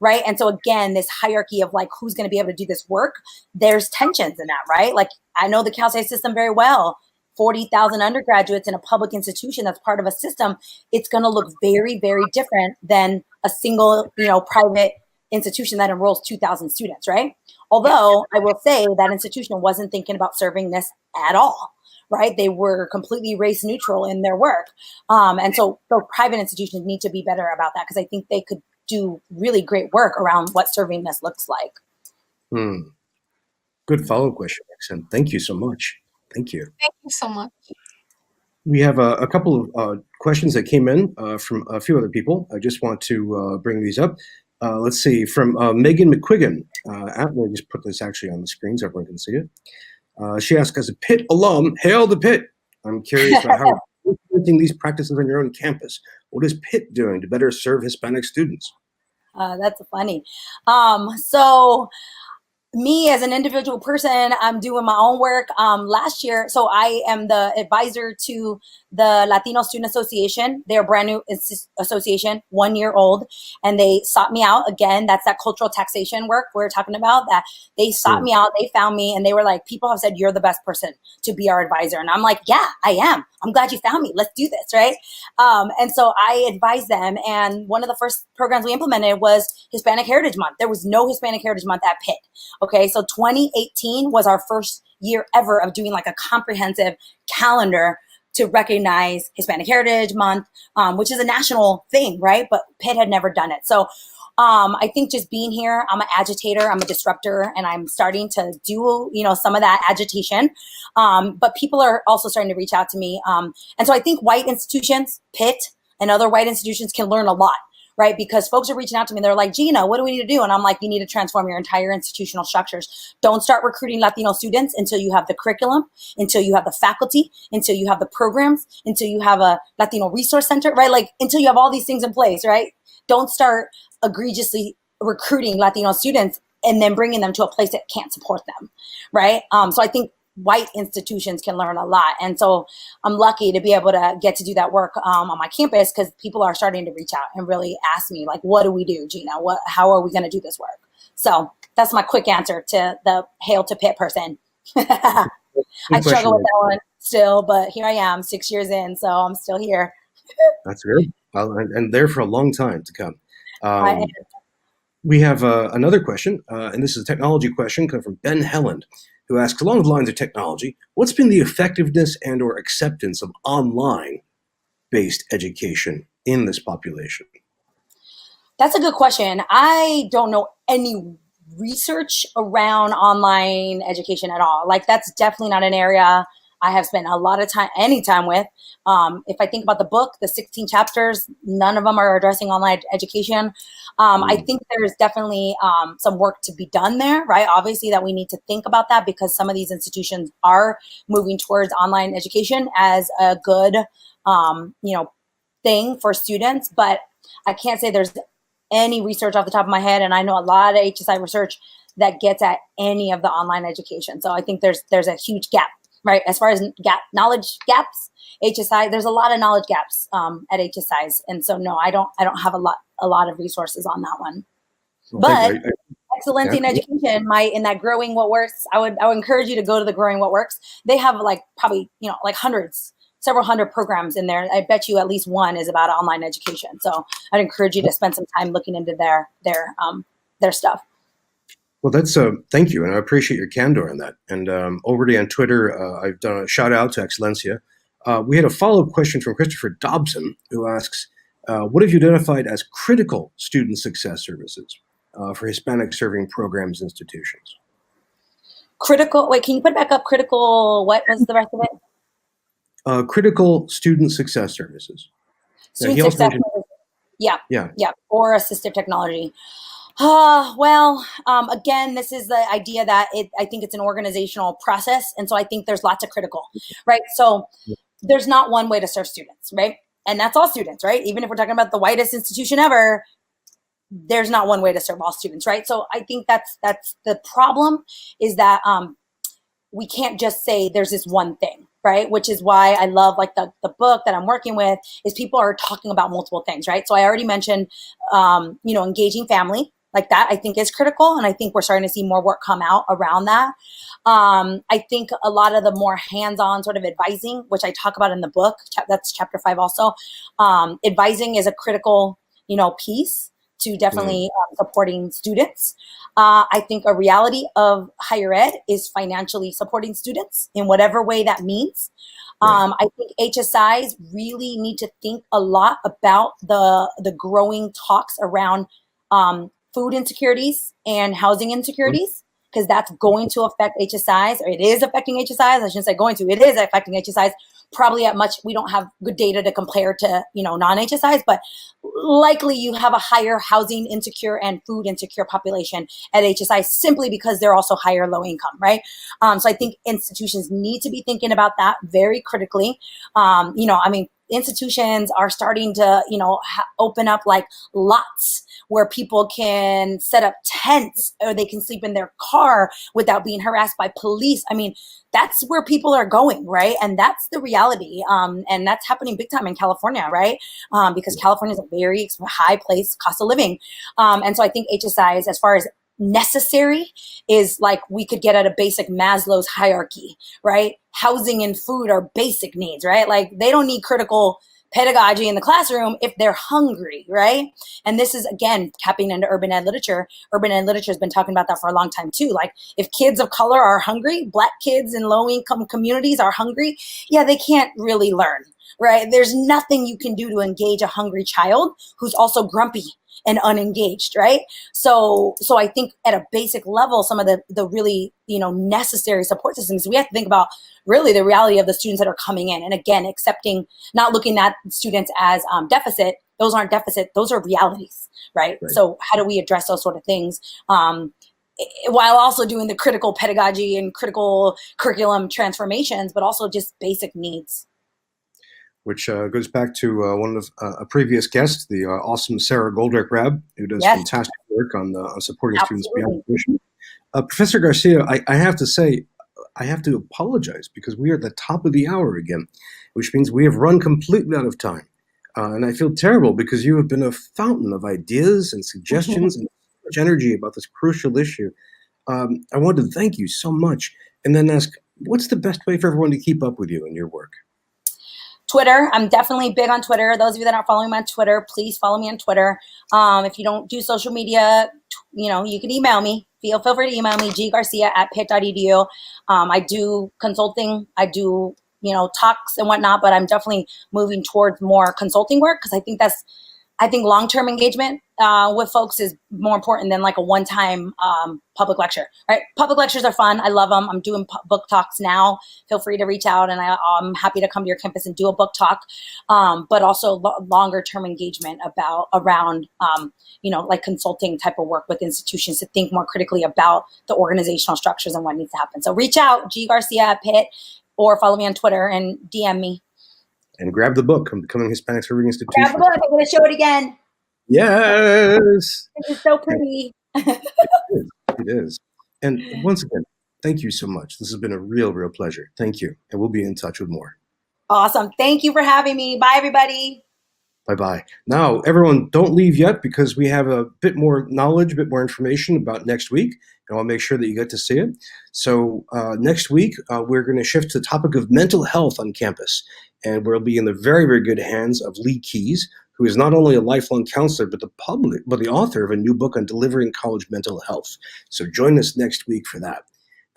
Right. And so again, this hierarchy of like, who's going to be able to do this work? There's tensions in that, right? Like I know the Cal State system very well. 40,000 undergraduates in a public institution that's part of a system. It's going to look very, very different than a single, private institution that enrolls 2,000 students, right? Although I will say that institution wasn't thinking about serving this at all, right? They were completely race neutral in their work. And so private institutions need to be better about that because I think they could do really great work around what serving this looks like. Good follow-up question, Roxanne. Thank you so much. Thank you. Thank you so much. We have a couple of questions that came in from a few other people. I just want to bring these up. Let's see, from Megan McQuiggan. Let me just put this actually on the screen so everyone can see it. She asked, as a Pitt alum, hail the Pitt. I'm curious about how you're implementing these practices on your own campus. What is Pitt doing to better serve Hispanic students? That's funny. So me as an individual person, I'm doing my own work. Last year, so I am the advisor to the Latino Student Association. They're a brand new association, 1 year old, and they sought me out again. That's that cultural taxation work we're talking about. That they sought me out, they found me, and they were like, people have said you're the best person to be our advisor, and I'm like, yeah, I am. I'm glad you found me. Let's do this, right? And so I advised them, and one of the first programs we implemented was Hispanic Heritage Month. There was no Hispanic Heritage Month at Pitt. Okay, so 2018 was our first year ever of doing like a comprehensive calendar to recognize Hispanic Heritage Month, which is a national thing, right? But Pitt had never done it. So I think just being here, I'm an agitator, I'm a disruptor, and I'm starting to do, some of that agitation. But people are also starting to reach out to me. And so I think white institutions, Pitt and other white institutions can learn a lot, right? Because folks are reaching out to me. They're like, Gina, what do we need to do? And I'm like, you need to transform your entire institutional structures. Don't start recruiting Latino students until you have the curriculum, until you have the faculty, until you have the programs, until you have a Latino resource center, right? Like until you have all these things in place, right? Don't start egregiously recruiting Latino students and then bringing them to a place that can't support them, right? So I think white institutions can learn a lot. And so I'm lucky to be able to get to do that work on my campus because people are starting to reach out and really ask me, like, what do we do, Gina? How are we going to do this work? So that's my quick answer to the Hail to Pitt person. I struggle with that one still, but here I am 6 years in, so I'm still here. That's good. And there for a long time to come. We have another question, and this is a technology question coming from Ben Helland, who asks, along the lines of technology, what's been the effectiveness and or acceptance of online-based education in this population? That's a good question. I don't know any research around online education at all. Like that's definitely not an area I have spent a lot of time with. If I think about the book, the 16 chapters, none of them are addressing online education. I think there's definitely some work to be done there, right? Obviously that we need to think about that because some of these institutions are moving towards online education as a good, thing for students, but I can't say there's any research off the top of my head. And I know a lot of HSI research that gets at any of the online education. So I think there's a huge gap. Right, as far as knowledge gaps, HSI, there's a lot of knowledge gaps at HSIs, and so no, I don't have a lot of resources on that one. Well, but Excellency in Education, in that Growing What Works, I would encourage you to go to the Growing What Works. They have probably several hundred programs in there. I bet you at least one is about online education. So I'd encourage you to spend some time looking into their stuff. Well, that's thank you, and I appreciate your candor on that. And already on Twitter, I've done a shout out to Excellencia. We had a follow-up question from Christopher Dobson, who asks, what have you identified as critical student success services for Hispanic-serving programs institutions? Critical, wait, can you put it back up? Critical, what was the rest of it? Critical student success services. Student success services. Yeah, or assistive technology. Again, this is the idea that I think it's an organizational process. And so I think there's lots of critical, right? So there's not one way to serve students, right? And that's all students, right? Even if we're talking about the whitest institution ever, there's not one way to serve all students, right? So I think that's the problem is that we can't just say there's this one thing, right? Which is why I love the book that I'm working with is people are talking about multiple things, right? So I already mentioned, engaging family. Like that, I think is critical. And I think we're starting to see more work come out around that. I think a lot of the more hands-on sort of advising, which I talk about in the book, that's chapter 5 also, advising is a critical, piece to definitely supporting students. I think a reality of higher ed is financially supporting students in whatever way that means. I think HSIs really need to think a lot about the growing talks around food insecurities and housing insecurities, because that's going to affect HSIs, or it is affecting HSIs. I shouldn't say going to, it is affecting HSIs. Probably at much, we don't have good data to compare to, non-HSIs, but likely you have a higher housing insecure and food insecure population at HSI simply because they're also higher low income, right? So I think institutions need to be thinking about that very critically. institutions are starting to, open up like lots where people can set up tents or they can sleep in their car without being harassed by police. I mean, that's where people are going, right? And that's the reality. And that's happening big time in California, right? Because California is a very high place, cost of living. And so I think HSIs, as far as necessary, is like we could get at a basic Maslow's hierarchy, right? Housing and food are basic needs, right? Like they don't need critical pedagogy in the classroom if they're hungry, right? And this is, again, tapping into urban ed literature. Urban ed literature has been talking about that for a long time too. Like if kids of color are hungry, Black kids in low income communities are hungry, yeah, they can't really learn, right? There's nothing you can do to engage a hungry child who's also grumpy and unengaged, right? So I think at a basic level, some of the really, necessary support systems, we have to think about really the reality of the students that are coming in. And again, not looking at students as deficit. Those aren't deficit, those are realities, right? So how do we address those sort of things? While also doing the critical pedagogy and critical curriculum transformations, but also just basic needs. Which goes back to one of a previous guest, the awesome Sarah Goldrick-Rab, who does fantastic work on supporting students beyond tuition. Professor Garcia, I have to say, I have to apologize because we are at the top of the hour again, which means we have run completely out of time. And I feel terrible because you have been a fountain of ideas and suggestions and so much energy about this crucial issue. I want to thank you so much and then ask, what's the best way for everyone to keep up with you and your work? Twitter. I'm definitely big on Twitter. Those of you that aren't following me on Twitter, please follow me on Twitter. If you don't do social media, you can email me. Feel free to email me, ggarcia@pitt.edu. I do consulting. I do, talks and whatnot, but I'm definitely moving towards more consulting work because I think long-term engagement with folks is more important than like a one-time public lecture, right? Public lectures are fun. I love them. I'm doing book talks now. Feel free to reach out and I'm happy to come to your campus and do a book talk, but also longer-term engagement around like consulting type of work with institutions to think more critically about the organizational structures and what needs to happen. So reach out, ggarcia@Pitt, or follow me on Twitter and DM me. And grab the book, Becoming Hispanic-Serving Institutions. Grab the book. I'm going to show it again. Yes. This is so pretty. It is. And once again, thank you so much. This has been a real, real pleasure. Thank you. And we'll be in touch with more. Awesome. Thank you for having me. Bye, everybody. Bye-bye. Now, everyone, don't leave yet because we have a bit more knowledge, a bit more information about next week. And I'll make sure that you get to see it. So next week, we're going to shift to the topic of mental health on campus. And we'll be in the very, very good hands of Lee Keys, who is not only a lifelong counselor, but the author of a new book on delivering college mental health. So join us next week for that.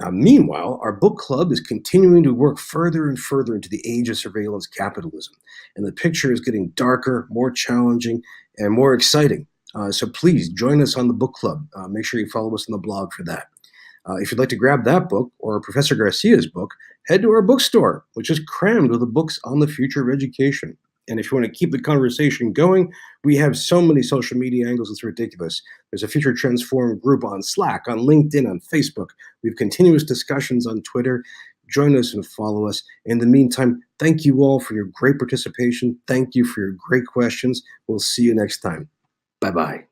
Now, meanwhile, our book club is continuing to work further and further into the age of surveillance capitalism. And the picture is getting darker, more challenging, and more exciting. So please join us on the book club. Make sure you follow us on the blog for that. If you'd like to grab that book or Professor Garcia's book, head to our bookstore, which is crammed with the books on the future of education. And if you want to keep the conversation going, we have so many social media angles, it's ridiculous. There's a Future Transform group on Slack, on LinkedIn, on Facebook. We have continuous discussions on Twitter. Join us and follow us. In the meantime, thank you all for your great participation. Thank you for your great questions. We'll see you next time. Bye-bye.